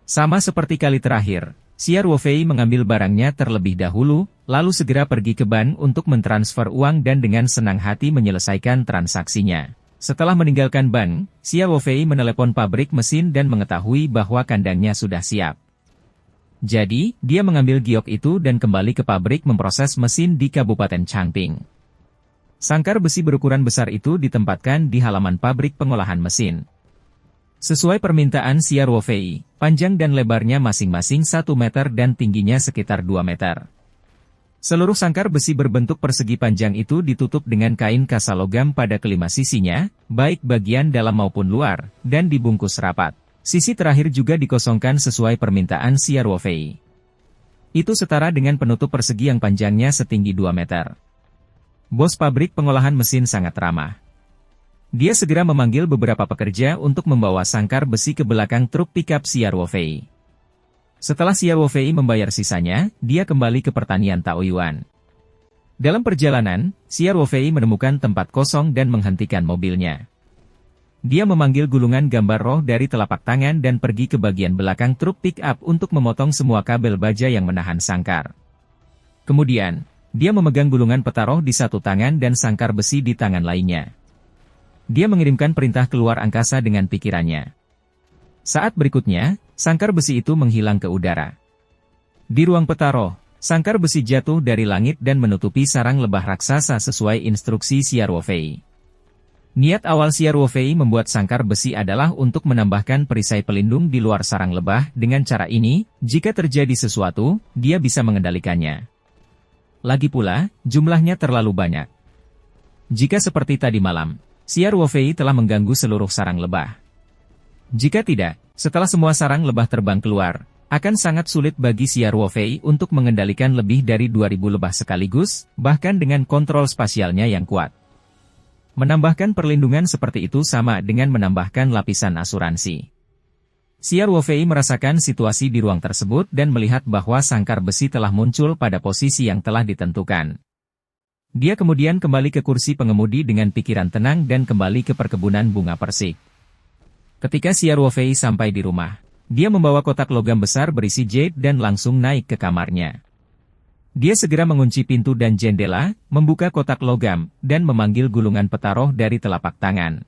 Sama seperti kali terakhir, Xia Ruofei mengambil barangnya terlebih dahulu, lalu segera pergi ke bank untuk mentransfer uang dan dengan senang hati menyelesaikan transaksinya. Setelah meninggalkan bank, Xia Ruofei menelepon pabrik mesin dan mengetahui bahwa kandangnya sudah siap. Jadi, dia mengambil giok itu dan kembali ke pabrik memproses mesin di Kabupaten Changping. Sangkar besi berukuran besar itu ditempatkan di halaman pabrik pengolahan mesin. Sesuai permintaan Xia Ruofei, panjang dan lebarnya masing-masing 1 meter dan tingginya sekitar 2 meter. Seluruh sangkar besi berbentuk persegi panjang itu ditutup dengan kain kasa logam pada kelima sisinya, baik bagian dalam maupun luar, dan dibungkus rapat. Sisi terakhir juga dikosongkan sesuai permintaan Xia Ruofei. Itu setara dengan penutup persegi yang panjangnya setinggi 2 meter. Bos pabrik pengolahan mesin sangat ramah. Dia segera memanggil beberapa pekerja untuk membawa sangkar besi ke belakang truk pickup Xia Ruofei. Setelah Xia Ruofei membayar sisanya, dia kembali ke pertanian Taoyuan. Dalam perjalanan, Xia Ruofei menemukan tempat kosong dan menghentikan mobilnya. Dia memanggil gulungan gambar roh dari telapak tangan dan pergi ke bagian belakang truk pickup untuk memotong semua kabel baja yang menahan sangkar. Kemudian, dia memegang gulungan peta roh di satu tangan dan sangkar besi di tangan lainnya. Dia mengirimkan perintah keluar angkasa dengan pikirannya. Saat berikutnya, sangkar besi itu menghilang ke udara. Di ruang peta roh, sangkar besi jatuh dari langit dan menutupi sarang lebah raksasa sesuai instruksi Xia Ruofei. Niat awal Xia Ruofei membuat sangkar besi adalah untuk menambahkan perisai pelindung di luar sarang lebah. Dengan cara ini, jika terjadi sesuatu, dia bisa mengendalikannya. Lagi pula, jumlahnya terlalu banyak. Jika seperti tadi malam, Xia Ruofei telah mengganggu seluruh sarang lebah. Jika tidak, setelah semua sarang lebah terbang keluar, akan sangat sulit bagi Xia Ruofei untuk mengendalikan lebih dari 2000 lebah sekaligus, bahkan dengan kontrol spasialnya yang kuat. Menambahkan perlindungan seperti itu sama dengan menambahkan lapisan asuransi. Xia Ruofei merasakan situasi di ruang tersebut dan melihat bahwa sangkar besi telah muncul pada posisi yang telah ditentukan. Dia kemudian kembali ke kursi pengemudi dengan pikiran tenang dan kembali ke perkebunan bunga persik. Ketika Xia Ruofei sampai di rumah, dia membawa kotak logam besar berisi jade dan langsung naik ke kamarnya. Dia segera mengunci pintu dan jendela, membuka kotak logam, dan memanggil gulungan peta roh dari telapak tangan.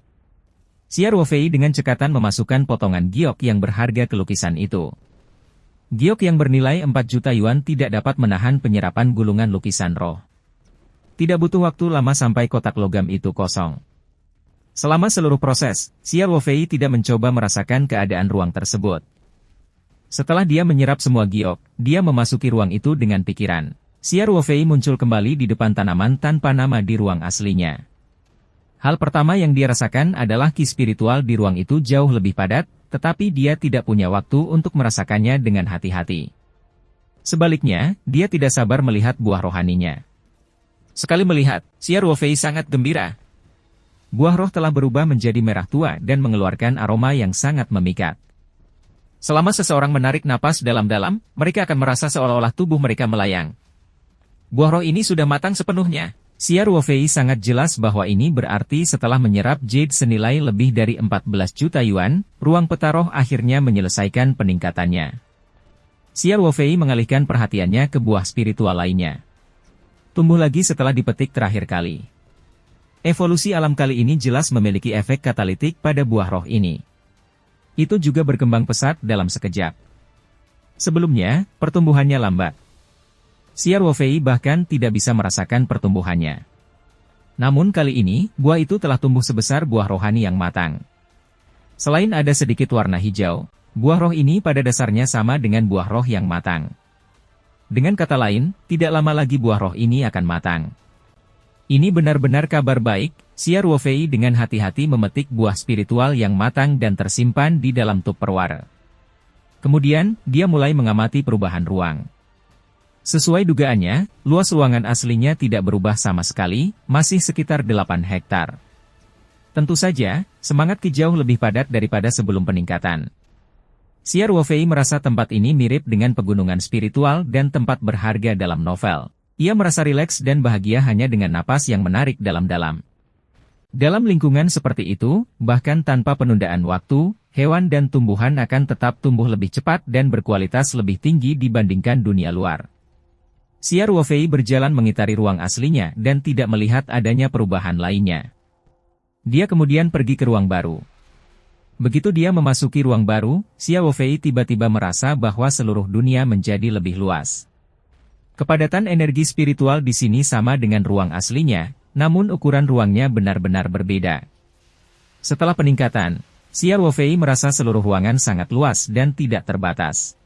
Xia Ruofei dengan cekatan memasukkan potongan giok yang berharga ke lukisan itu. Giok yang bernilai 4 juta yuan tidak dapat menahan penyerapan gulungan lukisan roh. Tidak butuh waktu lama sampai kotak logam itu kosong. Selama seluruh proses, Xia Ruofei tidak mencoba merasakan keadaan ruang tersebut. Setelah dia menyerap semua giok, dia memasuki ruang itu dengan pikiran. Xia Ruofei muncul kembali di depan tanaman tanpa nama di ruang aslinya. Hal pertama yang dia rasakan adalah ki spiritual di ruang itu jauh lebih padat, tetapi dia tidak punya waktu untuk merasakannya dengan hati-hati. Sebaliknya, dia tidak sabar melihat buah rohaninya. Sekali melihat, Xia Ruofei sangat gembira. Buah roh telah berubah menjadi merah tua dan mengeluarkan aroma yang sangat memikat. Selama seseorang menarik napas dalam-dalam, mereka akan merasa seolah-olah tubuh mereka melayang. Buah roh ini sudah matang sepenuhnya. Xia Ruofei sangat jelas bahwa ini berarti setelah menyerap jade senilai lebih dari 14 juta yuan, ruang peta roh akhirnya menyelesaikan peningkatannya. Xia Ruofei mengalihkan perhatiannya ke buah spiritual lainnya. Tumbuh lagi setelah dipetik terakhir kali. Evolusi alam kali ini jelas memiliki efek katalitik pada buah roh ini. Itu juga berkembang pesat dalam sekejap. Sebelumnya, pertumbuhannya lambat. Xia Ruofei bahkan tidak bisa merasakan pertumbuhannya. Namun kali ini, buah itu telah tumbuh sebesar buah rohani yang matang. Selain ada sedikit warna hijau, buah roh ini pada dasarnya sama dengan buah roh yang matang. Dengan kata lain, tidak lama lagi buah roh ini akan matang. Ini benar-benar kabar baik. Xia Ruofei dengan hati-hati memetik buah spiritual yang matang dan tersimpan di dalam tupperware. Kemudian, dia mulai mengamati perubahan ruang. Sesuai dugaannya, luas ruangan aslinya tidak berubah sama sekali, masih sekitar 8 hektar. Tentu saja, semangat Ki jauh lebih padat daripada sebelum peningkatan. Xia Ruofei merasa tempat ini mirip dengan pegunungan spiritual dan tempat berharga dalam novel. Ia merasa rileks dan bahagia hanya dengan napas yang menarik dalam-dalam. Dalam lingkungan seperti itu, bahkan tanpa penundaan waktu, hewan dan tumbuhan akan tetap tumbuh lebih cepat dan berkualitas lebih tinggi dibandingkan dunia luar. Xia Ruofei berjalan mengitari ruang aslinya dan tidak melihat adanya perubahan lainnya. Dia kemudian pergi ke ruang baru. Begitu dia memasuki ruang baru, Xia Ruofei tiba-tiba merasa bahwa seluruh dunia menjadi lebih luas. Kepadatan energi spiritual di sini sama dengan ruang aslinya, namun ukuran ruangnya benar-benar berbeda. Setelah peningkatan, Xia Ruofei merasa seluruh ruangan sangat luas dan tidak terbatas.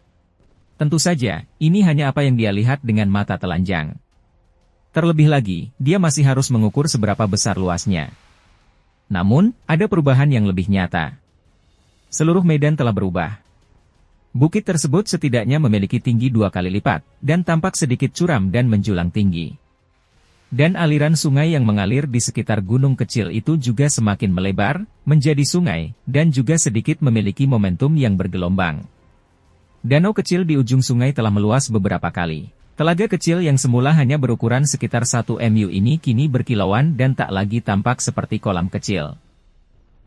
Tentu saja, ini hanya apa yang dia lihat dengan mata telanjang. Terlebih lagi, dia masih harus mengukur seberapa besar luasnya. Namun, ada perubahan yang lebih nyata. Seluruh medan telah berubah. Bukit tersebut setidaknya memiliki tinggi 2 kali lipat, dan tampak sedikit curam dan menjulang tinggi. Dan aliran sungai yang mengalir di sekitar gunung kecil itu juga semakin melebar, menjadi sungai, dan juga sedikit memiliki momentum yang bergelombang. Danau kecil di ujung sungai telah meluas beberapa kali. Telaga kecil yang semula hanya berukuran sekitar 1 mu ini kini berkilauan dan tak lagi tampak seperti kolam kecil.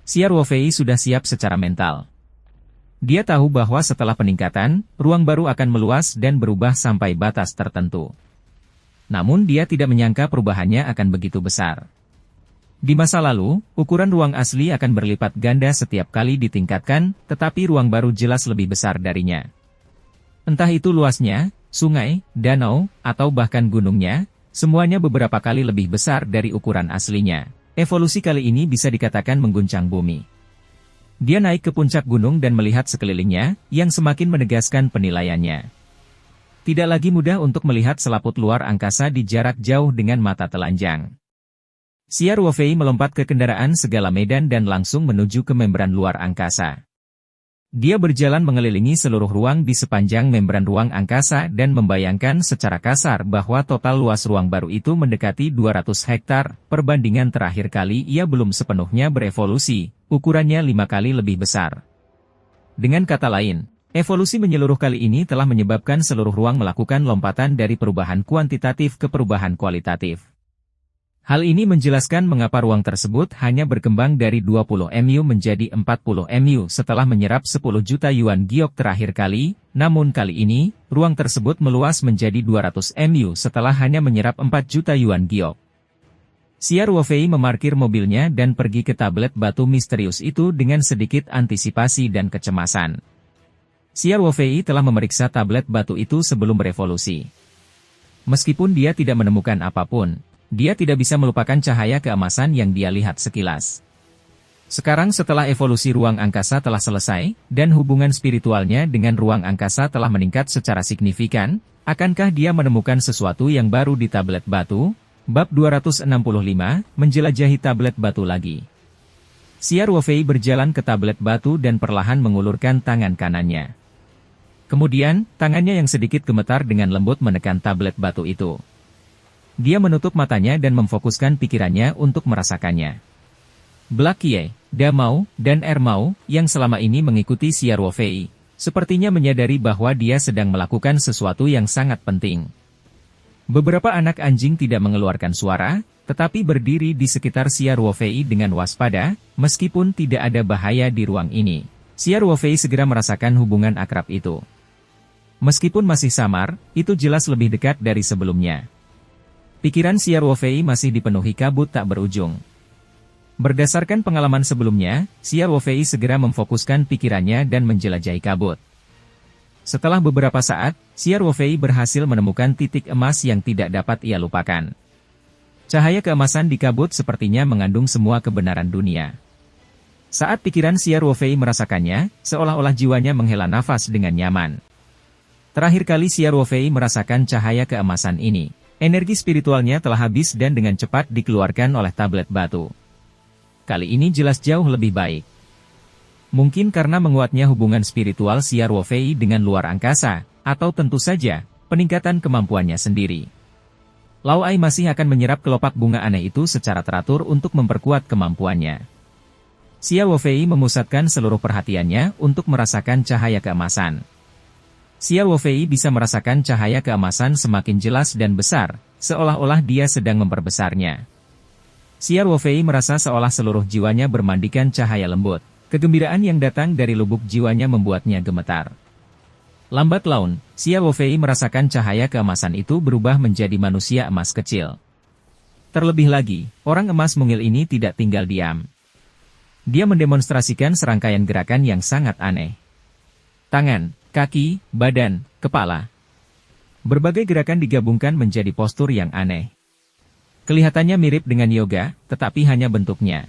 Xia Ruofei sudah siap secara mental. Dia tahu bahwa setelah peningkatan, ruang baru akan meluas dan berubah sampai batas tertentu. Namun dia tidak menyangka perubahannya akan begitu besar. Di masa lalu, ukuran ruang asli akan berlipat ganda setiap kali ditingkatkan, tetapi ruang baru jelas lebih besar darinya. Entah itu luasnya, sungai, danau, atau bahkan gunungnya, semuanya beberapa kali lebih besar dari ukuran aslinya. Evolusi kali ini bisa dikatakan mengguncang bumi. Dia naik ke puncak gunung dan melihat sekelilingnya, yang semakin menegaskan penilaiannya. Tidak lagi mudah untuk melihat selaput luar angkasa di jarak jauh dengan mata telanjang. Xia Ruofei melompat ke kendaraan segala medan dan langsung menuju ke membran luar angkasa. Dia berjalan mengelilingi seluruh ruang di sepanjang membran ruang angkasa dan membayangkan secara kasar bahwa total luas ruang baru itu mendekati 200 hektar, perbandingan terakhir kali ia belum sepenuhnya berevolusi, ukurannya 5 kali lebih besar. Dengan kata lain, evolusi menyeluruh kali ini telah menyebabkan seluruh ruang melakukan lompatan dari perubahan kuantitatif ke perubahan kualitatif. Hal ini menjelaskan mengapa ruang tersebut hanya berkembang dari 20 mu menjadi 40 mu setelah menyerap 10 juta yuan giok terakhir kali, namun kali ini, ruang tersebut meluas menjadi 200 mu setelah hanya menyerap 4 juta yuan giok. Xia Ruofei memarkir mobilnya dan pergi ke tablet batu misterius itu dengan sedikit antisipasi dan kecemasan. Xia Ruofei telah memeriksa tablet batu itu sebelum berevolusi. Meskipun dia tidak menemukan apapun, dia tidak bisa melupakan cahaya keemasan yang dia lihat sekilas. Sekarang setelah evolusi ruang angkasa telah selesai, dan hubungan spiritualnya dengan ruang angkasa telah meningkat secara signifikan, akankah dia menemukan sesuatu yang baru di tablet batu? Bab 265, menjelajahi tablet batu lagi. Xia Ruofei berjalan ke tablet batu dan perlahan mengulurkan tangan kanannya. Kemudian, tangannya yang sedikit gemetar dengan lembut menekan tablet batu itu. Dia menutup matanya dan memfokuskan pikirannya untuk merasakannya. Black Ye, Da Mao, dan Er Mao, yang selama ini mengikuti Xia Ruofei, sepertinya menyadari bahwa dia sedang melakukan sesuatu yang sangat penting. Beberapa anak anjing tidak mengeluarkan suara, tetapi berdiri di sekitar Xia Ruofei dengan waspada, meskipun tidak ada bahaya di ruang ini. Xia Ruofei segera merasakan hubungan akrab itu. Meskipun masih samar, itu jelas lebih dekat dari sebelumnya. Pikiran Xia Ruofei masih dipenuhi kabut tak berujung. Berdasarkan pengalaman sebelumnya, Xia Ruofei segera memfokuskan pikirannya dan menjelajahi kabut. Setelah beberapa saat, Xia Ruofei berhasil menemukan titik emas yang tidak dapat ia lupakan. Cahaya keemasan di kabut sepertinya mengandung semua kebenaran dunia. Saat pikiran Xia Ruofei merasakannya, seolah-olah jiwanya menghela nafas dengan nyaman. Terakhir kali Xia Ruofei merasakan cahaya keemasan ini, energi spiritualnya telah habis dan dengan cepat dikeluarkan oleh tablet batu. Kali ini jelas jauh lebih baik. Mungkin karena menguatnya hubungan spiritual Xia Ruofei dengan luar angkasa, atau tentu saja, peningkatan kemampuannya sendiri. Lao Ai masih akan menyerap kelopak bunga aneh itu secara teratur untuk memperkuat kemampuannya. Xia Ruofei memusatkan seluruh perhatiannya untuk merasakan cahaya keemasan. Xia Ruofei bisa merasakan cahaya keemasan semakin jelas dan besar, seolah-olah dia sedang memperbesarnya. Xia Ruofei merasa seolah seluruh jiwanya bermandikan cahaya lembut. Kegembiraan yang datang dari lubuk jiwanya membuatnya gemetar. Lambat laun, Xia Ruofei merasakan cahaya keemasan itu berubah menjadi manusia emas kecil. Terlebih lagi, orang emas mungil ini tidak tinggal diam. Dia mendemonstrasikan serangkaian gerakan yang sangat aneh. Tangan, kaki, badan, kepala. Berbagai gerakan digabungkan menjadi postur yang aneh. Kelihatannya mirip dengan yoga, tetapi hanya bentuknya.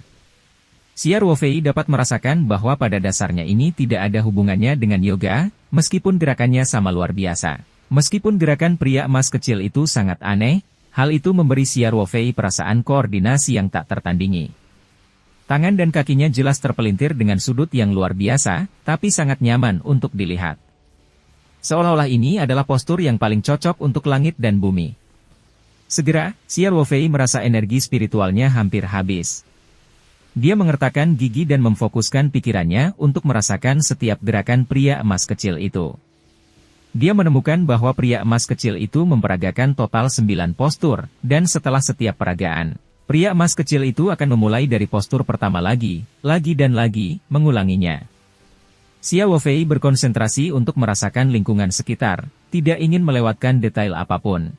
Xia Ruofei dapat merasakan bahwa pada dasarnya ini tidak ada hubungannya dengan yoga, meskipun gerakannya sama luar biasa. Meskipun gerakan pria emas kecil itu sangat aneh, hal itu memberi Xia Ruofei perasaan koordinasi yang tak tertandingi. Tangan dan kakinya jelas terpelintir dengan sudut yang luar biasa, tapi sangat nyaman untuk dilihat. Seolah-olah ini adalah postur yang paling cocok untuk langit dan bumi. Segera, Xia Ruofei merasa energi spiritualnya hampir habis. Dia mengertakkan gigi dan memfokuskan pikirannya untuk merasakan setiap gerakan pria emas kecil itu. Dia menemukan bahwa pria emas kecil itu memperagakan total 9 postur, dan setelah setiap peragaan, pria emas kecil itu akan memulai dari postur pertama lagi dan lagi, mengulanginya. Xia Ruofei berkonsentrasi untuk merasakan lingkungan sekitar, tidak ingin melewatkan detail apapun.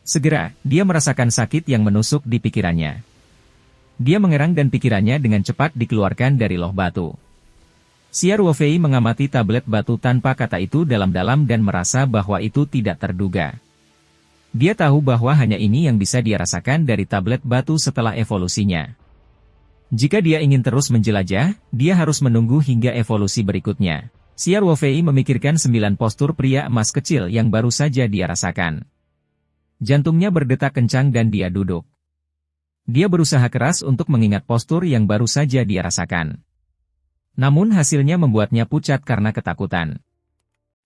Segera, dia merasakan sakit yang menusuk di pikirannya. Dia mengerang dan pikirannya dengan cepat dikeluarkan dari loh batu. Xia Ruofei mengamati tablet batu tanpa kata itu dalam-dalam dan merasa bahwa itu tidak terduga. Dia tahu bahwa hanya ini yang bisa dia rasakan dari tablet batu setelah evolusinya. Jika dia ingin terus menjelajah, dia harus menunggu hingga evolusi berikutnya. Xia Ruofei memikirkan 9 postur pria emas kecil yang baru saja dia rasakan. Jantungnya berdetak kencang dan dia duduk. Dia berusaha keras untuk mengingat postur yang baru saja dia rasakan. Namun hasilnya membuatnya pucat karena ketakutan.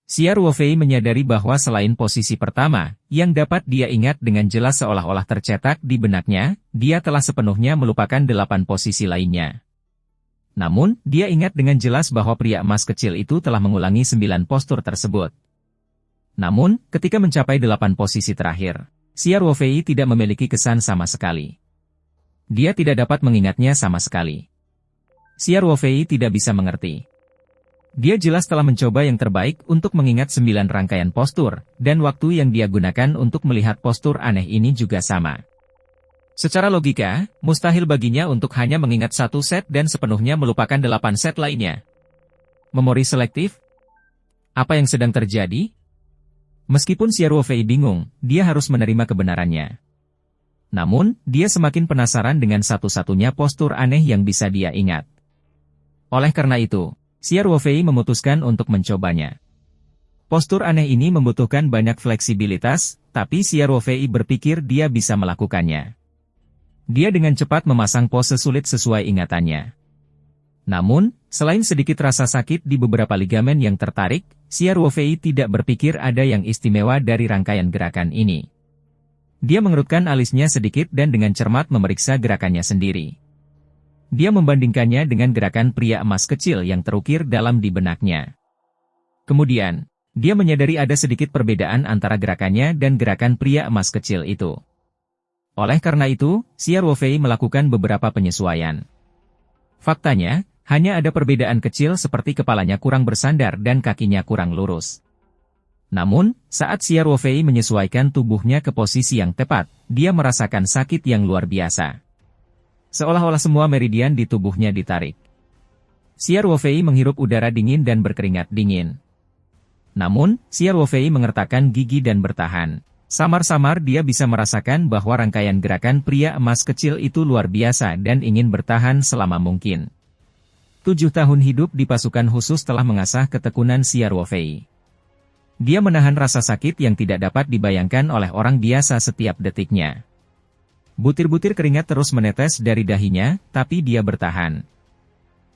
Xia Ruofei menyadari bahwa selain posisi pertama, yang dapat dia ingat dengan jelas seolah-olah tercetak di benaknya, dia telah sepenuhnya melupakan 8 posisi lainnya. Namun, dia ingat dengan jelas bahwa pria emas kecil itu telah mengulangi 9 postur tersebut. Namun, ketika mencapai 8 posisi terakhir, Xia Ruofei tidak memiliki kesan sama sekali. Dia tidak dapat mengingatnya sama sekali. Xia Ruofei tidak bisa mengerti. Dia jelas telah mencoba yang terbaik untuk mengingat 9 rangkaian postur, dan waktu yang dia gunakan untuk melihat postur aneh ini juga sama. Secara logika, mustahil baginya untuk hanya mengingat satu set dan sepenuhnya melupakan 8 set lainnya. Memori selektif? Apa yang sedang terjadi? Meskipun Xiao Fei bingung, dia harus menerima kebenarannya. Namun, dia semakin penasaran dengan satu-satunya postur aneh yang bisa dia ingat. Oleh karena itu, Xiao Fei memutuskan untuk mencobanya. Postur aneh ini membutuhkan banyak fleksibilitas, tapi Xiao Fei berpikir dia bisa melakukannya. Dia dengan cepat memasang pose sulit sesuai ingatannya. Namun, selain sedikit rasa sakit di beberapa ligamen yang tertarik, Xiao Fei tidak berpikir ada yang istimewa dari rangkaian gerakan ini. Dia mengerutkan alisnya sedikit dan dengan cermat memeriksa gerakannya sendiri. Dia membandingkannya dengan gerakan pria emas kecil yang terukir dalam di benaknya. Kemudian, dia menyadari ada sedikit perbedaan antara gerakannya dan gerakan pria emas kecil itu. Oleh karena itu, Xiao Fei melakukan beberapa penyesuaian. Faktanya, hanya ada perbedaan kecil seperti kepalanya kurang bersandar dan kakinya kurang lurus. Namun, saat Xiao Fei menyesuaikan tubuhnya ke posisi yang tepat, dia merasakan sakit yang luar biasa. Seolah-olah semua meridian di tubuhnya ditarik. Xiao Fei menghirup udara dingin dan berkeringat dingin. Namun, Xiao Fei mengertakkan gigi dan bertahan. Samar-samar dia bisa merasakan bahwa rangkaian gerakan pria emas kecil itu luar biasa dan ingin bertahan selama mungkin. 7 tahun hidup di pasukan khusus telah mengasah ketekunan Xiao Fei. Dia menahan rasa sakit yang tidak dapat dibayangkan oleh orang biasa setiap detiknya. Butir-butir keringat terus menetes dari dahinya, tapi dia bertahan.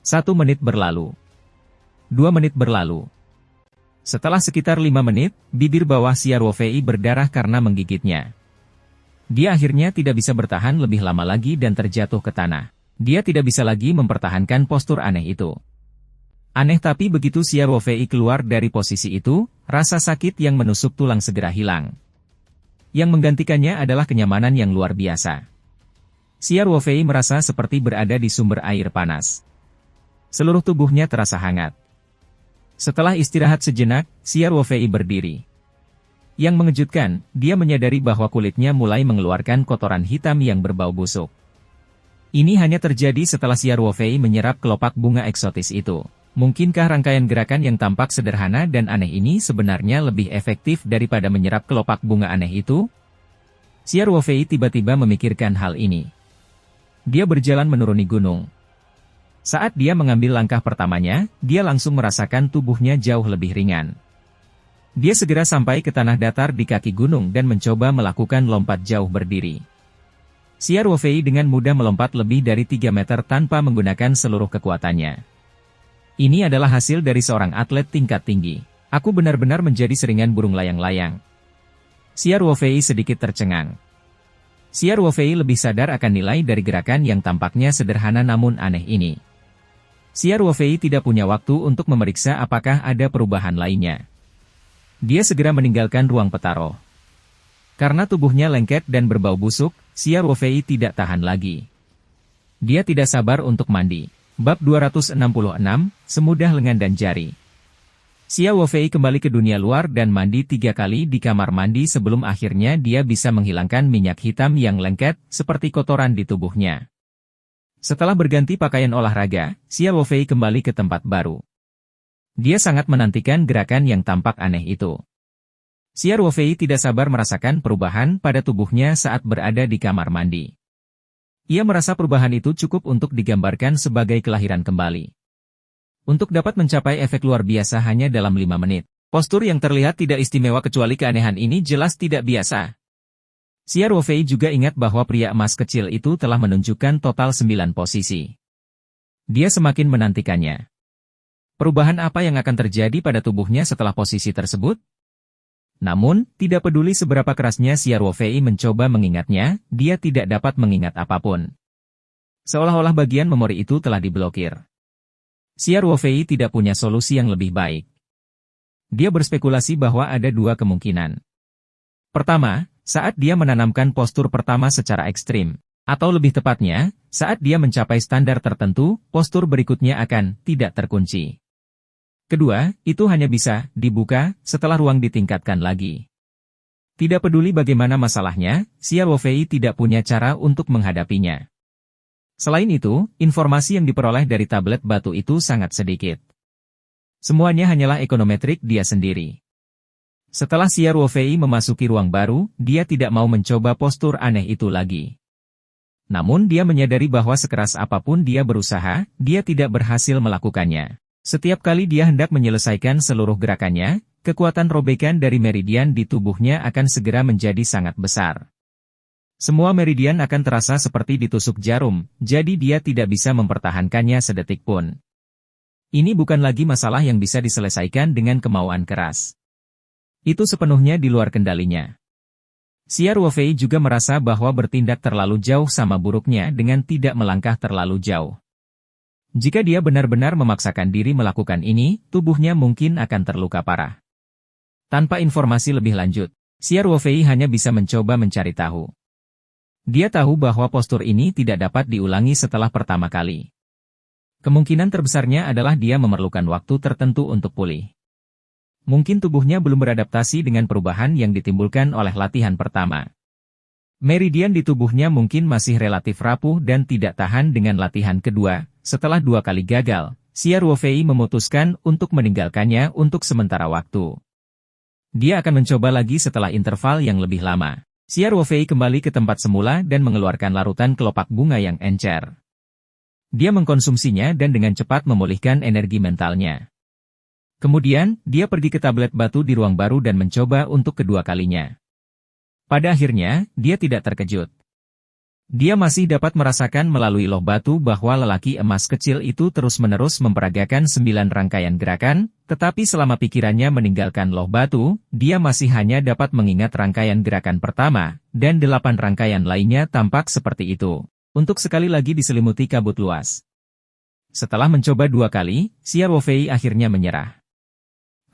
1 menit berlalu. 2 menit berlalu. Setelah sekitar 5 menit, bibir bawah Xiao Fei berdarah karena menggigitnya. Dia akhirnya tidak bisa bertahan lebih lama lagi dan terjatuh ke tanah. Dia tidak bisa lagi mempertahankan postur aneh itu. Aneh tapi begitu Xiao Fei keluar dari posisi itu, rasa sakit yang menusuk tulang segera hilang. Yang menggantikannya adalah kenyamanan yang luar biasa. Xiao Fei merasa seperti berada di sumber air panas. Seluruh tubuhnya terasa hangat. Setelah istirahat sejenak, Xiao Fei berdiri. Yang mengejutkan, dia menyadari bahwa kulitnya mulai mengeluarkan kotoran hitam yang berbau busuk. Ini hanya terjadi setelah Xiao Fei menyerap kelopak bunga eksotis itu. Mungkinkah rangkaian gerakan yang tampak sederhana dan aneh ini sebenarnya lebih efektif daripada menyerap kelopak bunga aneh itu? Xiao Fei tiba-tiba memikirkan hal ini. Dia berjalan menuruni gunung. Saat dia mengambil langkah pertamanya, dia langsung merasakan tubuhnya jauh lebih ringan. Dia segera sampai ke tanah datar di kaki gunung dan mencoba melakukan lompat jauh berdiri. Xiao Fei dengan mudah melompat lebih dari 3 meter tanpa menggunakan seluruh kekuatannya. Ini adalah hasil dari seorang atlet tingkat tinggi. Aku benar-benar menjadi seringan burung layang-layang. Xiao Fei sedikit tercengang. Xiao Fei lebih sadar akan nilai dari gerakan yang tampaknya sederhana namun aneh ini. Xiao Fei tidak punya waktu untuk memeriksa apakah ada perubahan lainnya. Dia segera meninggalkan ruang petaro. Karena tubuhnya lengket dan berbau busuk, Xiao Fei tidak tahan lagi. Dia tidak sabar untuk mandi. Bab 266, Semudah Lengan dan Jari. Xiao Fei kembali ke dunia luar dan mandi 3 kali di kamar mandi sebelum akhirnya dia bisa menghilangkan minyak hitam yang lengket seperti kotoran di tubuhnya. Setelah berganti pakaian olahraga, Xiao Fei kembali ke tempat baru. Dia sangat menantikan gerakan yang tampak aneh itu. Xiao Fei tidak sabar merasakan perubahan pada tubuhnya saat berada di kamar mandi. Ia merasa perubahan itu cukup untuk digambarkan sebagai kelahiran kembali. Untuk dapat mencapai efek luar biasa hanya dalam 5 menit. Postur yang terlihat tidak istimewa kecuali keanehan ini jelas tidak biasa. Xiao Fei juga ingat bahwa pria emas kecil itu telah menunjukkan total 9 posisi. Dia semakin menantikannya. Perubahan apa yang akan terjadi pada tubuhnya setelah posisi tersebut? Namun, tidak peduli seberapa kerasnya Xiao Fei mencoba mengingatnya, dia tidak dapat mengingat apapun. Seolah-olah bagian memori itu telah diblokir. Xiao Fei tidak punya solusi yang lebih baik. Dia berspekulasi bahwa ada 2 kemungkinan. Pertama, saat dia menanamkan postur pertama secara ekstrim, atau lebih tepatnya, saat dia mencapai standar tertentu, postur berikutnya akan tidak terkunci. Kedua, itu hanya bisa dibuka setelah ruang ditingkatkan lagi. Tidak peduli bagaimana masalahnya, Xia Ruofei tidak punya cara untuk menghadapinya. Selain itu, informasi yang diperoleh dari tablet batu itu sangat sedikit. Semuanya hanyalah ekonometrik dia sendiri. Setelah Xia Ruofei memasuki ruang baru, dia tidak mau mencoba postur aneh itu lagi. Namun dia menyadari bahwa sekeras apapun dia berusaha, dia tidak berhasil melakukannya. Setiap kali dia hendak menyelesaikan seluruh gerakannya, kekuatan robekan dari meridian di tubuhnya akan segera menjadi sangat besar. Semua meridian akan terasa seperti ditusuk jarum, jadi dia tidak bisa mempertahankannya sedetik pun. Ini bukan lagi masalah yang bisa diselesaikan dengan kemauan keras. Itu sepenuhnya di luar kendalinya. Xia Ruofei juga merasa bahwa bertindak terlalu jauh sama buruknya dengan tidak melangkah terlalu jauh. Jika dia benar-benar memaksakan diri melakukan ini, tubuhnya mungkin akan terluka parah. Tanpa informasi lebih lanjut, Xia Ruofei hanya bisa mencoba mencari tahu. Dia tahu bahwa postur ini tidak dapat diulangi setelah pertama kali. Kemungkinan terbesarnya adalah dia memerlukan waktu tertentu untuk pulih. Mungkin tubuhnya belum beradaptasi dengan perubahan yang ditimbulkan oleh latihan pertama. Meridian di tubuhnya mungkin masih relatif rapuh dan tidak tahan dengan latihan kedua. Setelah 2 kali gagal, Xia Ruofei memutuskan untuk meninggalkannya untuk sementara waktu. Dia akan mencoba lagi setelah interval yang lebih lama. Xia Ruofei kembali ke tempat semula dan mengeluarkan larutan kelopak bunga yang encer. Dia mengkonsumsinya dan dengan cepat memulihkan energi mentalnya. Kemudian, dia pergi ke tablet batu di ruang baru dan mencoba untuk kedua kalinya. Pada akhirnya, dia tidak terkejut. Dia masih dapat merasakan melalui loh batu bahwa lelaki emas kecil itu terus-menerus memperagakan 9 rangkaian gerakan, tetapi selama pikirannya meninggalkan loh batu, dia masih hanya dapat mengingat rangkaian gerakan pertama, dan 8 rangkaian lainnya tampak seperti itu. Untuk sekali lagi diselimuti kabut luas. Setelah mencoba 2 kali, Xia Ruofei akhirnya menyerah.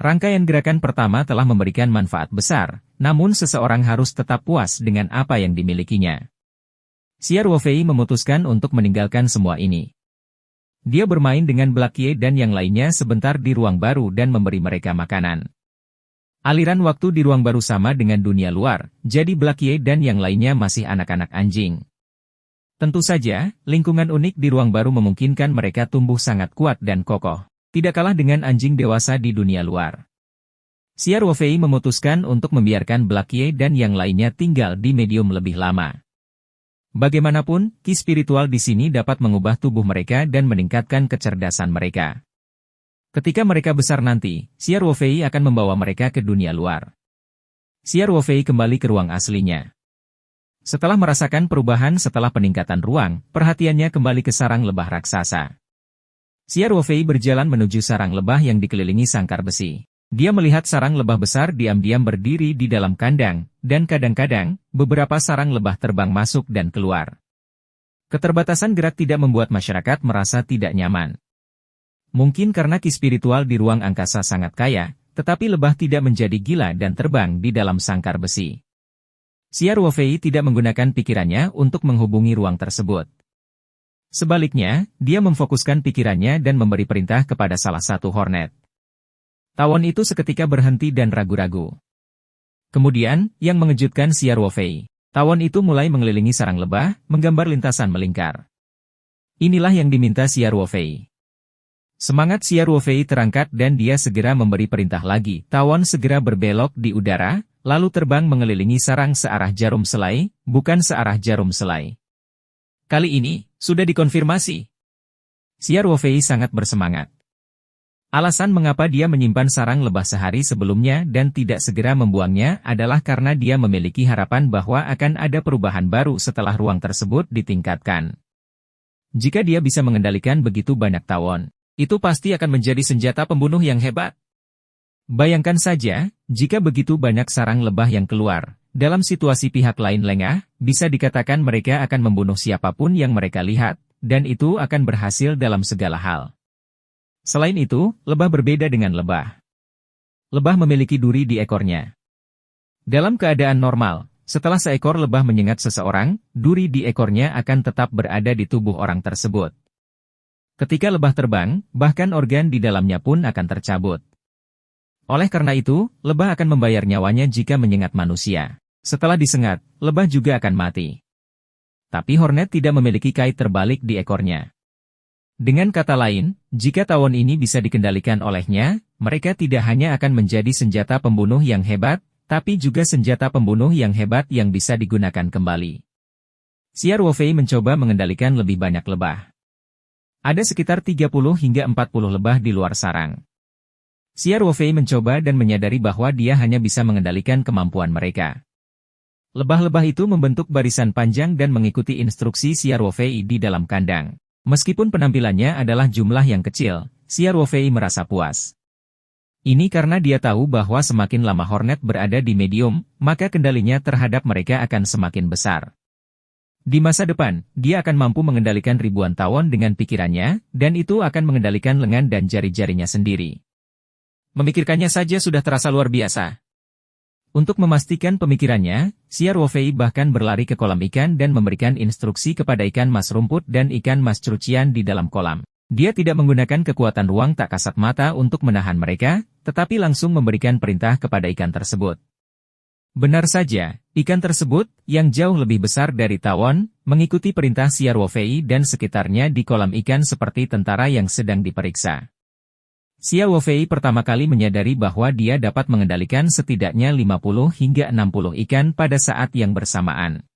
Rangkaian gerakan pertama telah memberikan manfaat besar, namun seseorang harus tetap puas dengan apa yang dimilikinya. Xia Ruofei memutuskan untuk meninggalkan semua ini. Dia bermain dengan Blackie dan yang lainnya sebentar di ruang baru dan memberi mereka makanan. Aliran waktu di ruang baru sama dengan dunia luar, jadi Blackie dan yang lainnya masih anak-anak anjing. Tentu saja, lingkungan unik di ruang baru memungkinkan mereka tumbuh sangat kuat dan kokoh. Tidak kalah dengan anjing dewasa di dunia luar. Xia Ruofei memutuskan untuk membiarkan Blackie dan yang lainnya tinggal di medium lebih lama. Bagaimanapun, ki spiritual di sini dapat mengubah tubuh mereka dan meningkatkan kecerdasan mereka. Ketika mereka besar nanti, Xia Ruofei akan membawa mereka ke dunia luar. Xia Ruofei kembali ke ruang aslinya. Setelah merasakan perubahan setelah peningkatan ruang, perhatiannya kembali ke sarang lebah raksasa. Xia Ruofei berjalan menuju sarang lebah yang dikelilingi sangkar besi. Dia melihat sarang lebah besar diam-diam berdiri di dalam kandang, dan kadang-kadang, beberapa sarang lebah terbang masuk dan keluar. Keterbatasan gerak tidak membuat masyarakat merasa tidak nyaman. Mungkin karena ki spiritual di ruang angkasa sangat kaya, tetapi lebah tidak menjadi gila dan terbang di dalam sangkar besi. Xia Ruofei tidak menggunakan pikirannya untuk menghubungi ruang tersebut. Sebaliknya, dia memfokuskan pikirannya dan memberi perintah kepada salah satu hornet. Tawon itu seketika berhenti dan ragu-ragu. Kemudian, yang mengejutkan Xia Ruofei, tawon itu mulai mengelilingi sarang lebah, menggambar lintasan melingkar. Inilah yang diminta Xia Ruofei. Semangat Xia Ruofei terangkat dan dia segera memberi perintah lagi. Tawon segera berbelok di udara, lalu terbang mengelilingi sarang searah jarum selai, bukan searah jarum selai. Kali ini, sudah dikonfirmasi. Xia Ruofei sangat bersemangat. Alasan mengapa dia menyimpan sarang lebah sehari sebelumnya dan tidak segera membuangnya adalah karena dia memiliki harapan bahwa akan ada perubahan baru setelah ruang tersebut ditingkatkan. Jika dia bisa mengendalikan begitu banyak tawon, itu pasti akan menjadi senjata pembunuh yang hebat. Bayangkan saja, jika begitu banyak sarang lebah yang keluar, dalam situasi pihak lain lengah, bisa dikatakan mereka akan membunuh siapapun yang mereka lihat, dan itu akan berhasil dalam segala hal. Selain itu, lebah berbeda dengan lebah. Lebah memiliki duri di ekornya. Dalam keadaan normal, setelah seekor lebah menyengat seseorang, duri di ekornya akan tetap berada di tubuh orang tersebut. Ketika lebah terbang, bahkan organ di dalamnya pun akan tercabut. Oleh karena itu, lebah akan membayar nyawanya jika menyengat manusia. Setelah disengat, lebah juga akan mati. Tapi Hornet tidak memiliki kait terbalik di ekornya. Dengan kata lain, jika tawon ini bisa dikendalikan olehnya, mereka tidak hanya akan menjadi senjata pembunuh yang hebat, tapi juga senjata pembunuh yang hebat yang bisa digunakan kembali. Xiao Ruofei mencoba mengendalikan lebih banyak lebah. Ada sekitar 30 hingga 40 lebah di luar sarang. Xiao Ruofei mencoba dan menyadari bahwa dia hanya bisa mengendalikan kemampuan mereka. Lebah-lebah itu membentuk barisan panjang dan mengikuti instruksi Xiao Ruofei di dalam kandang. Meskipun penampilannya adalah jumlah yang kecil, Xiao Ruofei merasa puas. Ini karena dia tahu bahwa semakin lama Hornet berada di medium, maka kendalinya terhadap mereka akan semakin besar. Di masa depan, dia akan mampu mengendalikan ribuan tawon dengan pikirannya, dan itu akan mengendalikan lengan dan jari-jarinya sendiri. Memikirkannya saja sudah terasa luar biasa. Untuk memastikan pemikirannya, Xiao Ruofei bahkan berlari ke kolam ikan dan memberikan instruksi kepada ikan mas rumput dan ikan mas cucian di dalam kolam. Dia tidak menggunakan kekuatan ruang tak kasat mata untuk menahan mereka, tetapi langsung memberikan perintah kepada ikan tersebut. Benar saja, ikan tersebut, yang jauh lebih besar dari tawon, mengikuti perintah Xiao Ruofei dan sekitarnya di kolam ikan seperti tentara yang sedang diperiksa. Xiao Ruofei pertama kali menyadari bahwa dia dapat mengendalikan setidaknya 50 hingga 60 ikan pada saat yang bersamaan.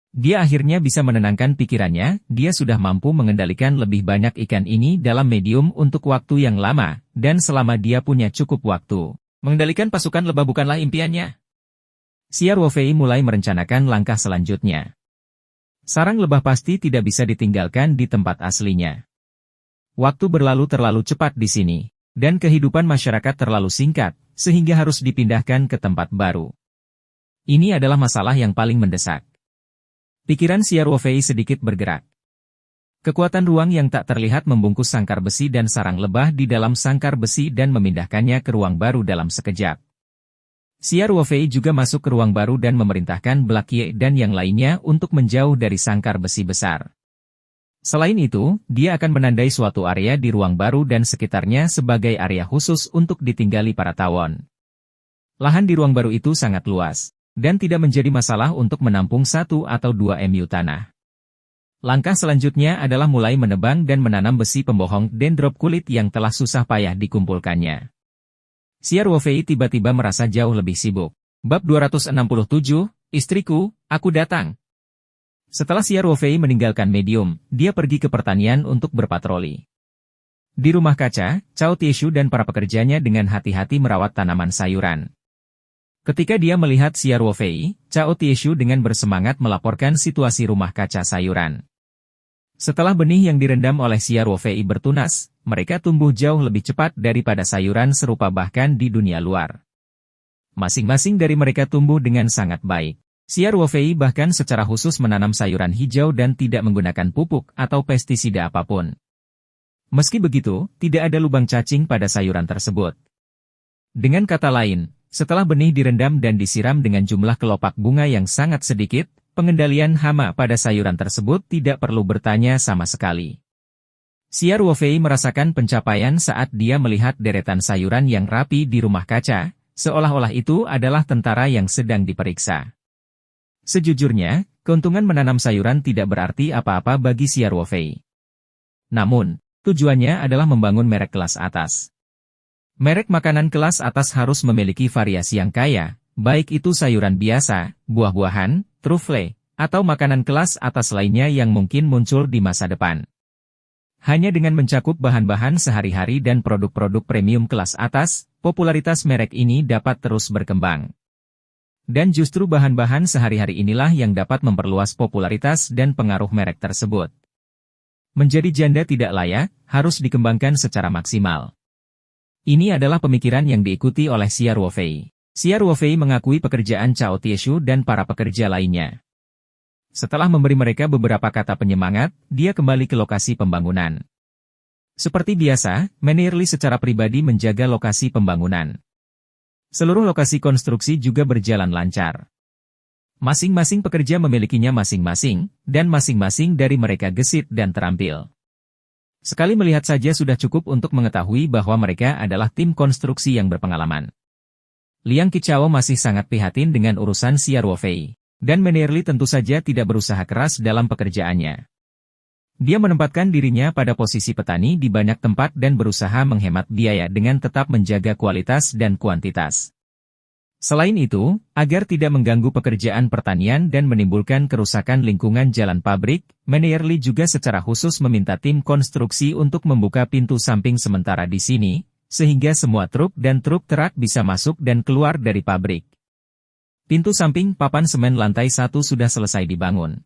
Dia akhirnya bisa menenangkan pikirannya, dia sudah mampu mengendalikan lebih banyak ikan ini dalam medium untuk waktu yang lama, dan selama dia punya cukup waktu. Mengendalikan pasukan lebah bukanlah impiannya. Xiao Ruofei mulai merencanakan langkah selanjutnya. Sarang lebah pasti tidak bisa ditinggalkan di tempat aslinya. Waktu berlalu terlalu cepat di sini, dan kehidupan masyarakat terlalu singkat, sehingga harus dipindahkan ke tempat baru. Ini adalah masalah yang paling mendesak. Pikiran Xiao Ruofei sedikit bergerak. Kekuatan ruang yang tak terlihat membungkus sangkar besi dan sarang lebah di dalam sangkar besi dan memindahkannya ke ruang baru dalam sekejap. Xiao Ruofei juga masuk ke ruang baru dan memerintahkan Black Ye dan yang lainnya untuk menjauh dari sangkar besi besar. Selain itu, dia akan menandai suatu area di ruang baru dan sekitarnya sebagai area khusus untuk ditinggali para tawon. Lahan di ruang baru itu sangat luas, dan tidak menjadi masalah untuk menampung 1 atau 2 MU tanah. Langkah selanjutnya adalah mulai menebang dan menanam besi pembohong dendrop kulit yang telah susah payah dikumpulkannya. Xiao Ruofei tiba-tiba merasa jauh lebih sibuk. Bab 267, Istriku, Aku Datang. Setelah Xiao Ruofei meninggalkan medium, dia pergi ke pertanian untuk berpatroli. Di rumah kaca, Cao Tieshu dan para pekerjanya dengan hati-hati merawat tanaman sayuran. Ketika dia melihat Xiao Ruofei, Cao Tieshu dengan bersemangat melaporkan situasi rumah kaca sayuran. Setelah benih yang direndam oleh Xiao Ruofei bertunas, mereka tumbuh jauh lebih cepat daripada sayuran serupa bahkan di dunia luar. Masing-masing dari mereka tumbuh dengan sangat baik. Xiao Ruofei bahkan secara khusus menanam sayuran hijau dan tidak menggunakan pupuk atau pestisida apapun. Meski begitu, tidak ada lubang cacing pada sayuran tersebut. Dengan kata lain, setelah benih direndam dan disiram dengan jumlah kelopak bunga yang sangat sedikit, pengendalian hama pada sayuran tersebut tidak perlu bertanya sama sekali. Xiao Ruofei merasakan pencapaian saat dia melihat deretan sayuran yang rapi di rumah kaca, seolah-olah itu adalah tentara yang sedang diperiksa. Sejujurnya, keuntungan menanam sayuran tidak berarti apa-apa bagi Xiao Ruofei. Namun, tujuannya adalah membangun merek kelas atas. Merek makanan kelas atas harus memiliki variasi yang kaya, baik itu sayuran biasa, buah-buahan, trufle, atau makanan kelas atas lainnya yang mungkin muncul di masa depan. Hanya dengan mencakup bahan-bahan sehari-hari dan produk-produk premium kelas atas, popularitas merek ini dapat terus berkembang. Dan justru bahan-bahan sehari-hari inilah yang dapat memperluas popularitas dan pengaruh merek tersebut. Menjadi janda tidak layak, harus dikembangkan secara maksimal. Ini adalah pemikiran yang diikuti oleh Xiao Ruofei. Xiao Ruofei mengakui pekerjaan Cao Tieshu dan para pekerja lainnya. Setelah memberi mereka beberapa kata penyemangat, dia kembali ke lokasi pembangunan. Seperti biasa, Manierli secara pribadi menjaga lokasi pembangunan. Seluruh lokasi konstruksi juga berjalan lancar. Masing-masing pekerja memilikinya masing-masing, dan masing-masing dari mereka gesit dan terampil. Sekali melihat saja sudah cukup untuk mengetahui bahwa mereka adalah tim konstruksi yang berpengalaman. Liang Qichao masih sangat prihatin dengan urusan Xia Ruofei, dan Meneerli tentu saja tidak berusaha keras dalam pekerjaannya. Dia menempatkan dirinya pada posisi petani di banyak tempat dan berusaha menghemat biaya dengan tetap menjaga kualitas dan kuantitas. Selain itu, agar tidak mengganggu pekerjaan pertanian dan menimbulkan kerusakan lingkungan jalan pabrik, Meneerli juga secara khusus meminta tim konstruksi untuk membuka pintu samping sementara di sini, sehingga semua truk dan truk terak bisa masuk dan keluar dari pabrik. Pintu samping papan semen lantai 1 sudah selesai dibangun.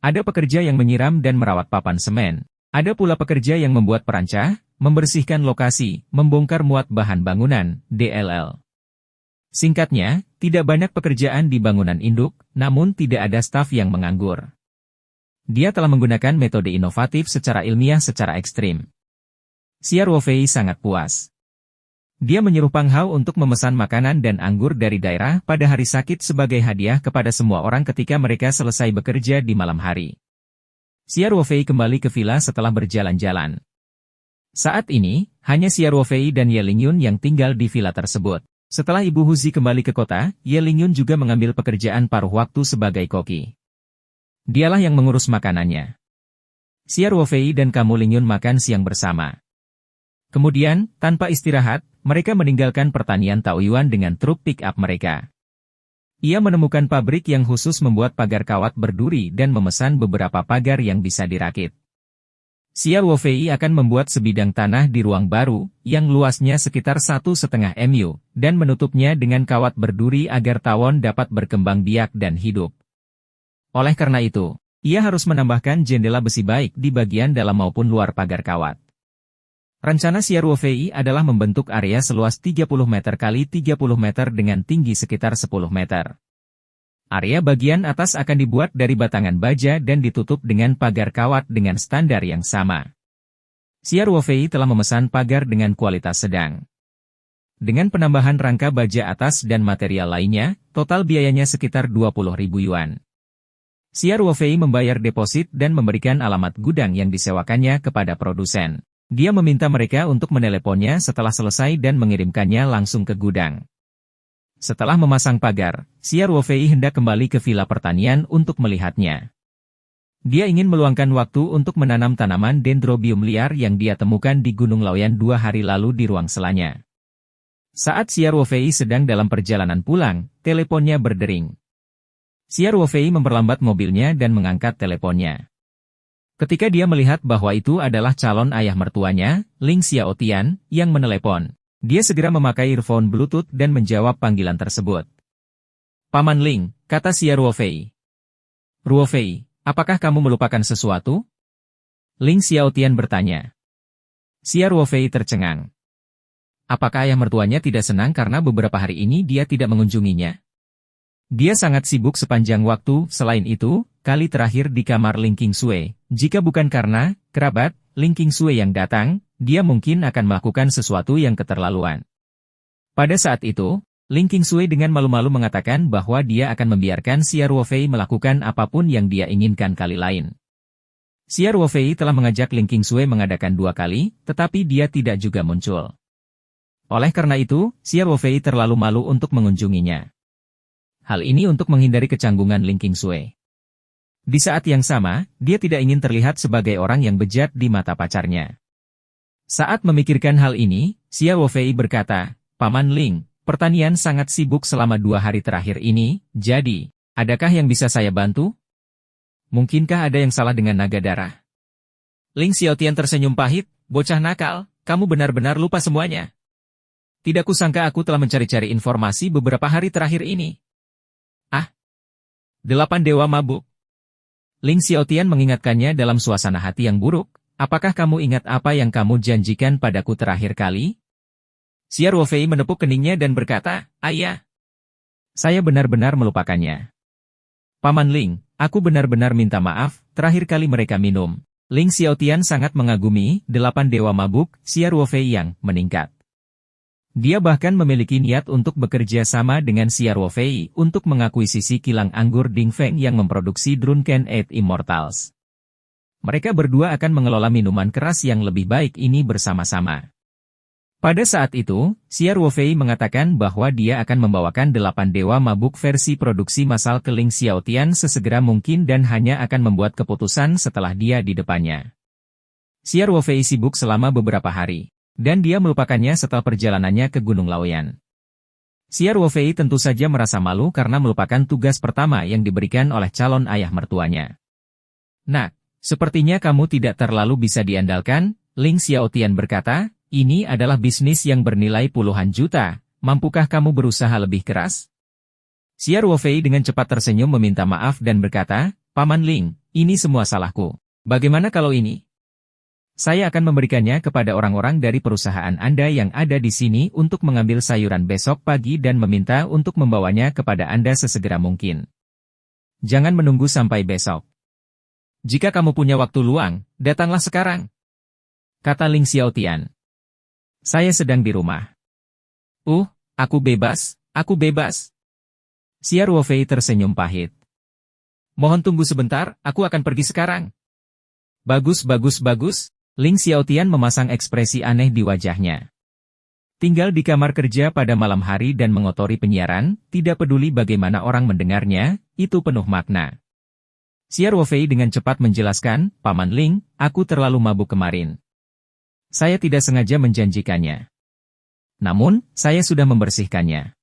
Ada pekerja yang menyiram dan merawat papan semen. Ada pula pekerja yang membuat perancah, membersihkan lokasi, membongkar muat bahan bangunan, DLL. Singkatnya, tidak banyak pekerjaan di bangunan induk, namun tidak ada staf yang menganggur. Dia telah menggunakan metode inovatif secara ilmiah secara ekstrim. Xia Ruofei sangat puas. Dia menyuruh Pang Hao untuk memesan makanan dan anggur dari daerah pada hari sakit sebagai hadiah kepada semua orang ketika mereka selesai bekerja di malam hari. Xia Ruofei kembali ke villa setelah berjalan-jalan. Saat ini, hanya Xia Ruofei dan Ye Lingyun yang tinggal di villa tersebut. Setelah Ibu Huzi kembali ke kota, Ye Lingyun juga mengambil pekerjaan paruh waktu sebagai koki. Dialah yang mengurus makanannya. Xia Ruofei dan Kamu Lingyun makan siang bersama. Kemudian, tanpa istirahat, mereka meninggalkan pertanian Taoyuan dengan truk pick-up mereka. Ia menemukan pabrik yang khusus membuat pagar kawat berduri dan memesan beberapa pagar yang bisa dirakit. Xia Ruofei akan membuat sebidang tanah di ruang baru, yang luasnya sekitar 1,5 mu, dan menutupnya dengan kawat berduri agar tawon dapat berkembang biak dan hidup. Oleh karena itu, ia harus menambahkan jendela besi baik di bagian dalam maupun luar pagar kawat. Rencana Xia Ruofei adalah membentuk area seluas 30 meter kali 30 meter dengan tinggi sekitar 10 meter. Area bagian atas akan dibuat dari batangan baja dan ditutup dengan pagar kawat dengan standar yang sama. Xia Ruofei telah memesan pagar dengan kualitas sedang. Dengan penambahan rangka baja atas dan material lainnya, total biayanya sekitar 20.000 yuan. Xia Ruofei membayar deposit dan memberikan alamat gudang yang disewakannya kepada produsen. Dia meminta mereka untuk meneleponnya setelah selesai dan mengirimkannya langsung ke gudang. Setelah memasang pagar, Xia Ruofei hendak kembali ke villa pertanian untuk melihatnya. Dia ingin meluangkan waktu untuk menanam tanaman dendrobium liar yang dia temukan di Gunung Laoyan 2 hari lalu di ruang selanya. Saat Xia Ruofei sedang dalam perjalanan pulang, teleponnya berdering. Xia Ruofei memperlambat mobilnya dan mengangkat teleponnya. Ketika dia melihat bahwa itu adalah calon ayah mertuanya, Ling Xiaotian, yang menelepon. Dia segera memakai earphone Bluetooth dan menjawab panggilan tersebut. Paman Ling, kata Xia Ruofei. Ruofei, apakah kamu melupakan sesuatu? Ling Xiaotian bertanya. Xia Ruofei tercengang. Apakah ayah mertuanya tidak senang karena beberapa hari ini dia tidak mengunjunginya? Dia sangat sibuk sepanjang waktu, selain itu, kali terakhir di kamar Ling Qingsui, jika bukan karena kerabat Ling Qingsui yang datang, dia mungkin akan melakukan sesuatu yang keterlaluan. Pada saat itu, Ling Qingsui dengan malu-malu mengatakan bahwa dia akan membiarkan Xia Ruofei melakukan apapun yang dia inginkan kali lain. Xia Ruofei telah mengajak Ling Qingsui mengadakan 2 kali, tetapi dia tidak juga muncul. Oleh karena itu, Xia Ruofei terlalu malu untuk mengunjunginya. Hal ini untuk menghindari kecanggungan Ling Qingsui. Di saat yang sama, dia tidak ingin terlihat sebagai orang yang bejat di mata pacarnya. Saat memikirkan hal ini, Xia Ruofei berkata, Paman Ling, pertanian sangat sibuk selama 2 hari terakhir ini, jadi, adakah yang bisa saya bantu? Mungkinkah ada yang salah dengan naga darah? Ling Xiaotian tersenyum pahit, bocah nakal, kamu benar-benar lupa semuanya. Tidak kusangka aku telah mencari-cari informasi beberapa hari terakhir ini. 8 dewa mabuk. Ling Xiaotian mengingatkannya dalam suasana hati yang buruk, apakah kamu ingat apa yang kamu janjikan padaku terakhir kali? Xia Ruofei menepuk keningnya dan berkata, Ayah, saya benar-benar melupakannya. Paman Ling, aku benar-benar minta maaf, terakhir kali mereka minum. Ling Xiaotian sangat mengagumi 8 dewa mabuk Xia Ruofei yang meningkat. Dia bahkan memiliki niat untuk bekerja sama dengan Xia Ruofei untuk mengakuisisi kilang anggur Dingfeng yang memproduksi Drunken Eight Immortals. Mereka berdua akan mengelola minuman keras yang lebih baik ini bersama-sama. Pada saat itu, Xiao Ruofei mengatakan bahwa dia akan membawakan 8 dewa mabuk versi produksi massal ke Ling Xiaotian sesegera mungkin dan hanya akan membuat keputusan setelah dia di depannya. Xiao Ruofei sibuk selama beberapa hari, dan dia melupakannya setelah perjalanannya ke Gunung Laoyan. Xiao Ruofei tentu saja merasa malu karena melupakan tugas pertama yang diberikan oleh calon ayah mertuanya. "Nak, sepertinya kamu tidak terlalu bisa diandalkan," Ling Xiaotian berkata. "Ini adalah bisnis yang bernilai puluhan juta, mampukah kamu berusaha lebih keras?" Xiao Ruofei dengan cepat tersenyum meminta maaf dan berkata, "Paman Ling, ini semua salahku. Bagaimana kalau ini? Saya akan memberikannya kepada orang-orang dari perusahaan Anda yang ada di sini untuk mengambil sayuran besok pagi dan meminta untuk membawanya kepada Anda sesegera mungkin. Jangan menunggu sampai besok. Jika kamu punya waktu luang, datanglah sekarang," kata Ling Xiaotian. "Saya sedang di rumah." Aku bebas, aku bebas." Xiao Ruofei tersenyum pahit. "Mohon tunggu sebentar, aku akan pergi sekarang." "Bagus, bagus, bagus." Ling Xiaotian memasang ekspresi aneh di wajahnya. Tinggal di kamar kerja pada malam hari dan mengotori penyiaran, tidak peduli bagaimana orang mendengarnya, itu penuh makna. Xiao Ruofei dengan cepat menjelaskan, "Paman Ling, aku terlalu mabuk kemarin. Saya tidak sengaja menjanjikannya. Namun, saya sudah membersihkannya.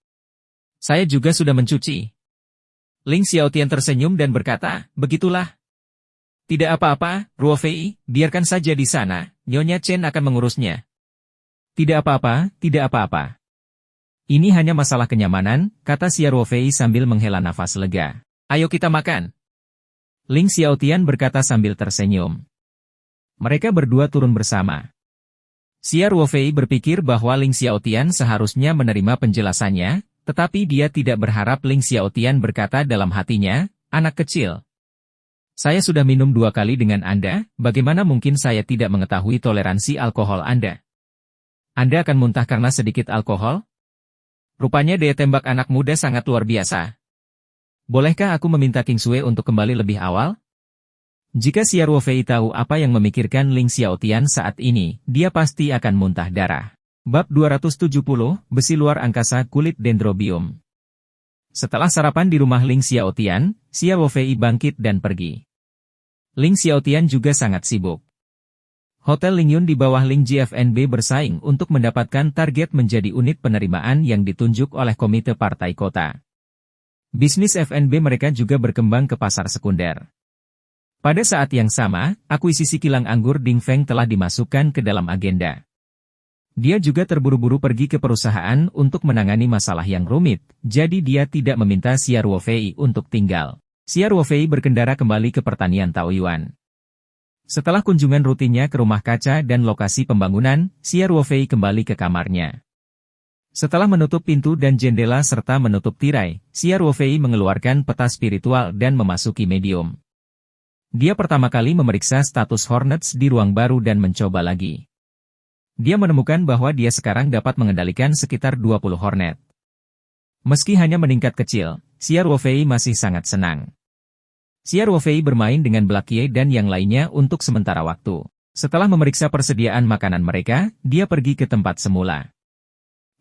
Saya juga sudah mencuci." Ling Xiaotian tersenyum dan berkata, "Begitulah. Tidak apa-apa, Ruofei, biarkan saja di sana, Nyonya Chen akan mengurusnya." "Tidak apa-apa, tidak apa-apa. Ini hanya masalah kenyamanan," kata Xiao Ruofei sambil menghela nafas lega. "Ayo kita makan." Ling Xiaotian berkata sambil tersenyum. Mereka berdua turun bersama. Xiao Ruofei berpikir bahwa Ling Xiaotian seharusnya menerima penjelasannya, tetapi dia tidak berharap Ling Xiaotian berkata dalam hatinya, "Anak kecil. Saya sudah minum 2 kali dengan Anda, bagaimana mungkin saya tidak mengetahui toleransi alkohol Anda? Anda akan muntah karena sedikit alkohol? Rupanya daya tembak anak muda sangat luar biasa. Bolehkah aku meminta King Sui untuk kembali lebih awal?" Jika Xiao Ruofei tahu apa yang memikirkan Ling Xiaotian saat ini, dia pasti akan muntah darah. Bab 270, Besi Luar Angkasa Kulit Dendrobium. Setelah sarapan di rumah Ling Xiaotian, Xiao Ruofei bangkit dan pergi. Ling Xiaotian juga sangat sibuk. Hotel Lingyun di bawah Ling GFNB bersaing untuk mendapatkan target menjadi unit penerimaan yang ditunjuk oleh Komite Partai Kota. Bisnis FNB mereka juga berkembang ke pasar sekunder. Pada saat yang sama, akuisisi kilang anggur Dingfeng telah dimasukkan ke dalam agenda. Dia juga terburu-buru pergi ke perusahaan untuk menangani masalah yang rumit, jadi dia tidak meminta Xiao Ruofei untuk tinggal. Xiao Ruofei berkendara kembali ke pertanian Taoyuan. Setelah kunjungan rutinnya ke rumah kaca dan lokasi pembangunan, Xiao Ruofei kembali ke kamarnya. Setelah menutup pintu dan jendela serta menutup tirai, Xiao Ruofei mengeluarkan peta spiritual dan memasuki medium. Dia pertama kali memeriksa status Hornets di ruang baru dan mencoba lagi. Dia menemukan bahwa dia sekarang dapat mengendalikan sekitar 20 Hornet. Meski hanya meningkat kecil, Xiao Ruofei masih sangat senang. Xiao Ruofei bermain dengan Blackie dan yang lainnya untuk sementara waktu. Setelah memeriksa persediaan makanan mereka, dia pergi ke tempat semula.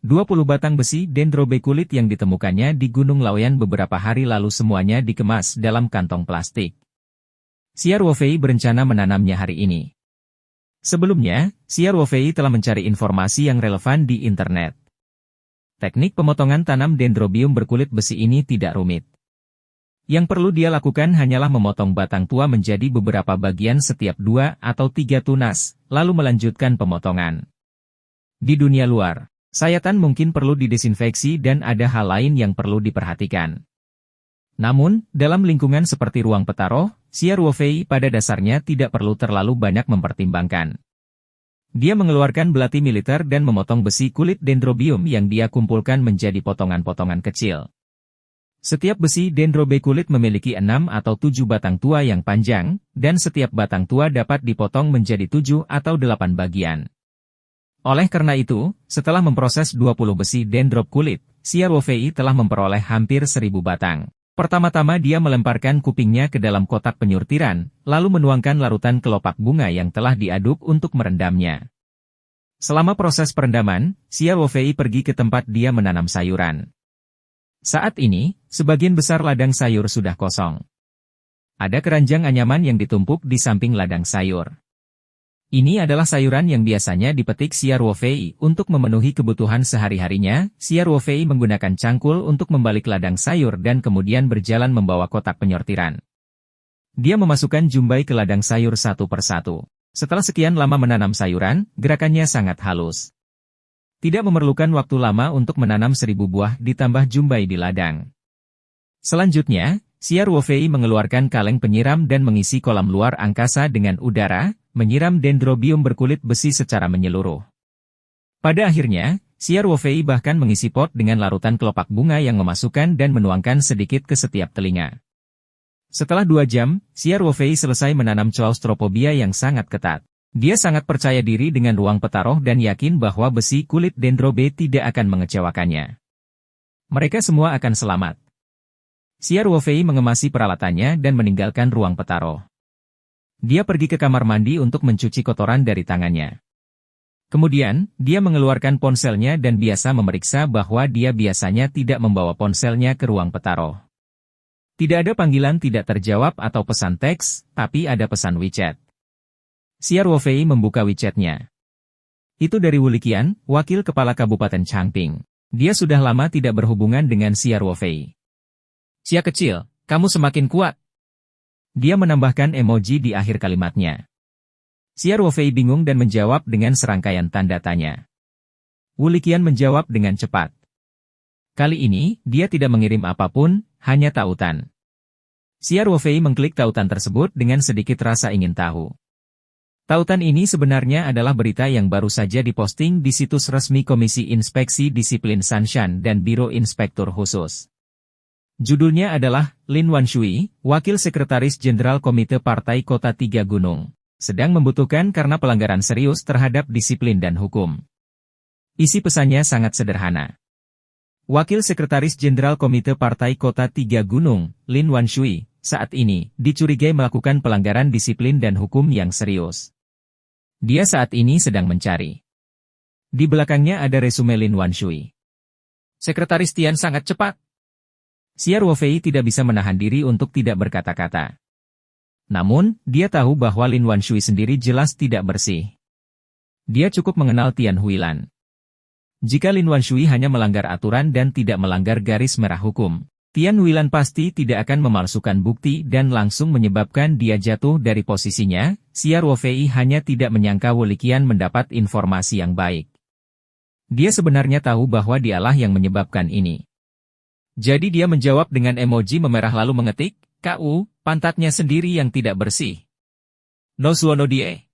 20 batang besi dendrobe kulit yang ditemukannya di Gunung Laoyan beberapa hari lalu semuanya dikemas dalam kantong plastik. Xiao Ruofei berencana menanamnya hari ini. Sebelumnya, Xiao Ruofei telah mencari informasi yang relevan di internet. Teknik pemotongan tanam dendrobium berkulit besi ini tidak rumit. Yang perlu dia lakukan hanyalah memotong batang tua menjadi beberapa bagian setiap 2 atau 3 tunas, lalu melanjutkan pemotongan. Di dunia luar, sayatan mungkin perlu didesinfeksi dan ada hal lain yang perlu diperhatikan. Namun, dalam lingkungan seperti ruang petaroh, Xiao Ruofei pada dasarnya tidak perlu terlalu banyak mempertimbangkan. Dia mengeluarkan belati militer dan memotong besi kulit dendrobium yang dia kumpulkan menjadi potongan-potongan kecil. Setiap besi dendrobe kulit memiliki 6 atau 7 batang tua yang panjang, dan setiap batang tua dapat dipotong menjadi 7 atau 8 bagian. Oleh karena itu, setelah memproses 20 besi dendrob kulit, Xiao Ruofei telah memperoleh hampir 1000 batang. Pertama-tama dia melemparkan kupingnya ke dalam kotak penyurtiran, lalu menuangkan larutan kelopak bunga yang telah diaduk untuk merendamnya. Selama proses perendaman, Xia Wofei pergi ke tempat dia menanam sayuran. Saat ini, sebagian besar ladang sayur sudah kosong. Ada keranjang anyaman yang ditumpuk di samping ladang sayur. Ini adalah sayuran yang biasanya dipetik Xia Wofei untuk memenuhi kebutuhan sehari-harinya. Xia Wofei menggunakan cangkul untuk membalik ladang sayur dan kemudian berjalan membawa kotak penyortiran. Dia memasukkan jumbai ke ladang sayur satu persatu. Setelah sekian lama menanam sayuran, gerakannya sangat halus. Tidak memerlukan waktu lama untuk menanam 1000 buah ditambah jumbai di ladang. Selanjutnya, Xia Wofei mengeluarkan kaleng penyiram dan mengisi kolam luar angkasa dengan udara, menyiram dendrobium berkulit besi secara menyeluruh. Pada akhirnya, Xia Wofei bahkan mengisi pot dengan larutan kelopak bunga yang memasukkan dan menuangkan sedikit ke setiap telinga. Setelah 2 jam, Xia Wofei selesai menanam claustrophobia yang sangat ketat. Dia sangat percaya diri dengan ruang petaroh dan yakin bahwa besi kulit dendrobe tidak akan mengecewakannya. Mereka semua akan selamat. Xia Wofei mengemasi peralatannya dan meninggalkan ruang petaroh. Dia pergi ke kamar mandi untuk mencuci kotoran dari tangannya. Kemudian, dia mengeluarkan ponselnya dan biasa memeriksa bahwa dia biasanya tidak membawa ponselnya ke ruang petaroh. Tidak ada panggilan tidak terjawab atau pesan teks, tapi ada pesan WeChat. Xia Wofei membuka WeChat-nya. Itu dari Wu Liqian, wakil kepala Kabupaten Changping. Dia sudah lama tidak berhubungan dengan Xia Wofei. "Xia kecil, kamu semakin kuat." Dia menambahkan emoji di akhir kalimatnya. Xia Wofei bingung dan menjawab dengan serangkaian tanda tanya. Wu Liqian menjawab dengan cepat. Kali ini, dia tidak mengirim apapun, hanya tautan. Xia Wofei mengklik tautan tersebut dengan sedikit rasa ingin tahu. Tautan ini sebenarnya adalah berita yang baru saja diposting di situs resmi Komisi Inspeksi Disiplin Sanshan dan Biro Inspektur Khusus. Judulnya adalah, Lin Wanshui, Wakil Sekretaris Jenderal Komite Partai Kota Tiga Gunung, sedang membutuhkan karena pelanggaran serius terhadap disiplin dan hukum. Isi pesannya sangat sederhana. Wakil Sekretaris Jenderal Komite Partai Kota Tiga Gunung, Lin Wanshui, saat ini, dicurigai melakukan pelanggaran disiplin dan hukum yang serius. Dia saat ini sedang mencari. Di belakangnya ada resume Lin Wanshui. Sekretaris Tian sangat cepat. Xia Wofei tidak bisa menahan diri untuk tidak berkata-kata. Namun, dia tahu bahwa Lin Wanshui sendiri jelas tidak bersih. Dia cukup mengenal Tian Huilan. Jika Lin Wanshui hanya melanggar aturan dan tidak melanggar garis merah hukum, Tian Huilan pasti tidak akan memalsukan bukti dan langsung menyebabkan dia jatuh dari posisinya. Xia Wofei hanya tidak menyangka Wu Liqian mendapat informasi yang baik. Dia sebenarnya tahu bahwa dialah yang menyebabkan ini. Jadi dia menjawab dengan emoji memerah lalu mengetik, "KU, pantatnya sendiri yang tidak bersih." "No suono die."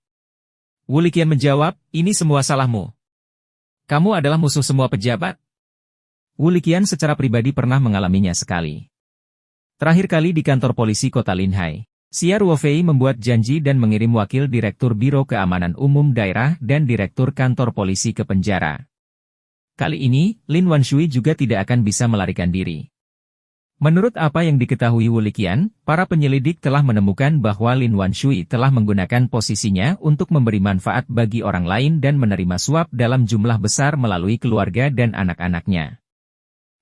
Wu Liqian menjawab, "Ini semua salahmu. Kamu adalah musuh semua pejabat." Wu Liqian secara pribadi pernah mengalaminya sekali. Terakhir kali di kantor polisi kota Linhai, Xia Wofei membuat janji dan mengirim wakil Direktur Biro Keamanan Umum Daerah dan Direktur Kantor Polisi ke penjara. Kali ini, Lin Wanshui juga tidak akan bisa melarikan diri. Menurut apa yang diketahui Wu Liqian, para penyelidik telah menemukan bahwa Lin Wanshui telah menggunakan posisinya untuk memberi manfaat bagi orang lain dan menerima suap dalam jumlah besar melalui keluarga dan anak-anaknya.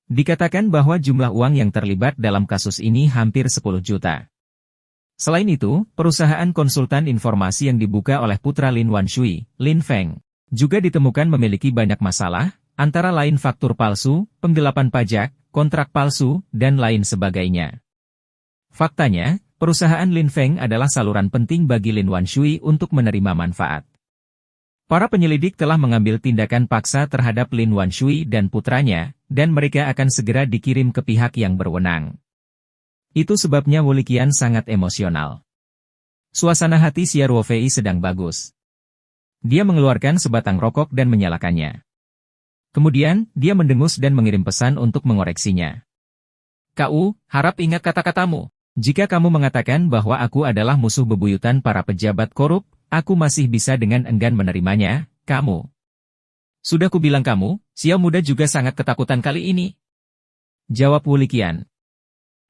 Dikatakan bahwa jumlah uang yang terlibat dalam kasus ini hampir 10 juta. Selain itu, perusahaan konsultan informasi yang dibuka oleh putra Lin Wanshui, Lin Feng, juga ditemukan memiliki banyak masalah, antara lain faktur palsu, penggelapan pajak, kontrak palsu, dan lain sebagainya. Faktanya, perusahaan Lin Feng adalah saluran penting bagi Lin Wanshui untuk menerima manfaat. Para penyelidik telah mengambil tindakan paksa terhadap Lin Wanshui dan putranya, dan mereka akan segera dikirim ke pihak yang berwenang. Itu sebabnya Wu Liqian sangat emosional. Suasana hati Xia Wofei sedang bagus. Dia mengeluarkan sebatang rokok dan menyalakannya. Kemudian, dia mendengus dan mengirim pesan untuk mengoreksinya. "KU, harap ingat kata-katamu. Jika kamu mengatakan bahwa aku adalah musuh bebuyutan para pejabat korup, aku masih bisa dengan enggan menerimanya, kamu. Sudah kubilang kamu, Xiao muda juga sangat ketakutan kali ini." Jawab Wu Liqian.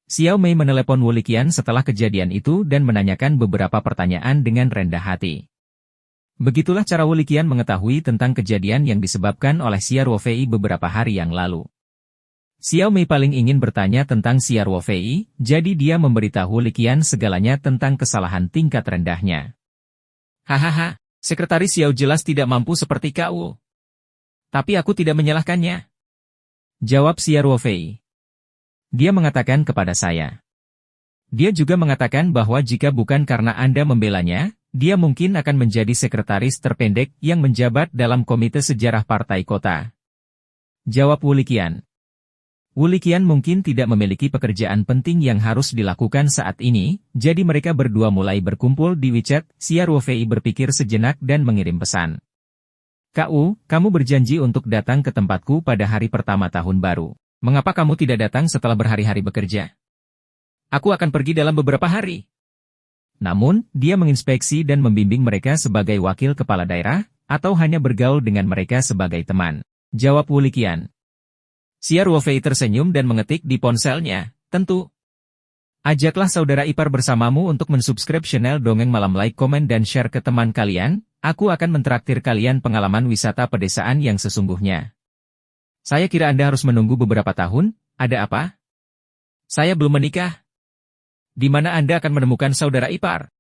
Xiao Mei menelepon Wu Liqian setelah kejadian itu dan menanyakan beberapa pertanyaan dengan rendah hati. Begitulah cara Wu Liqian mengetahui tentang kejadian yang disebabkan oleh Xiao Ruofei beberapa hari yang lalu. Xiao Mei paling ingin bertanya tentang Xiao Ruofei, jadi dia memberitahu Wu Liqian segalanya tentang kesalahan tingkat rendahnya. Hahaha, Sekretaris Xiao jelas tidak mampu seperti kau. Tapi aku tidak menyalahkannya. Jawab Xiao Ruofei. Dia mengatakan kepada saya. Dia juga mengatakan bahwa jika bukan karena Anda membelanya, dia mungkin akan menjadi sekretaris terpendek yang menjabat dalam Komite Sejarah Partai Kota. Jawab Wu Liqian. Wu Liqian mungkin tidak memiliki pekerjaan penting yang harus dilakukan saat ini, jadi mereka berdua mulai berkumpul di WeChat. Xiao Ruofei berpikir sejenak dan mengirim pesan. Kak, kamu berjanji untuk datang ke tempatku pada hari pertama tahun baru. Mengapa kamu tidak datang setelah berhari-hari bekerja? Aku akan pergi dalam beberapa hari. Namun, dia menginspeksi dan membimbing mereka sebagai wakil kepala daerah, atau hanya bergaul dengan mereka sebagai teman. Jawab Wu Liqian. Xiao Ruofei tersenyum dan mengetik di ponselnya, tentu. Ajaklah saudara ipar bersamamu untuk mensubscribe channel Dongeng Malam, like, komen, dan share ke teman kalian. Aku akan mentraktir kalian pengalaman wisata pedesaan yang sesungguhnya. Saya kira Anda harus menunggu beberapa tahun, ada apa? Saya belum menikah. Di mana Anda akan menemukan saudara ipar?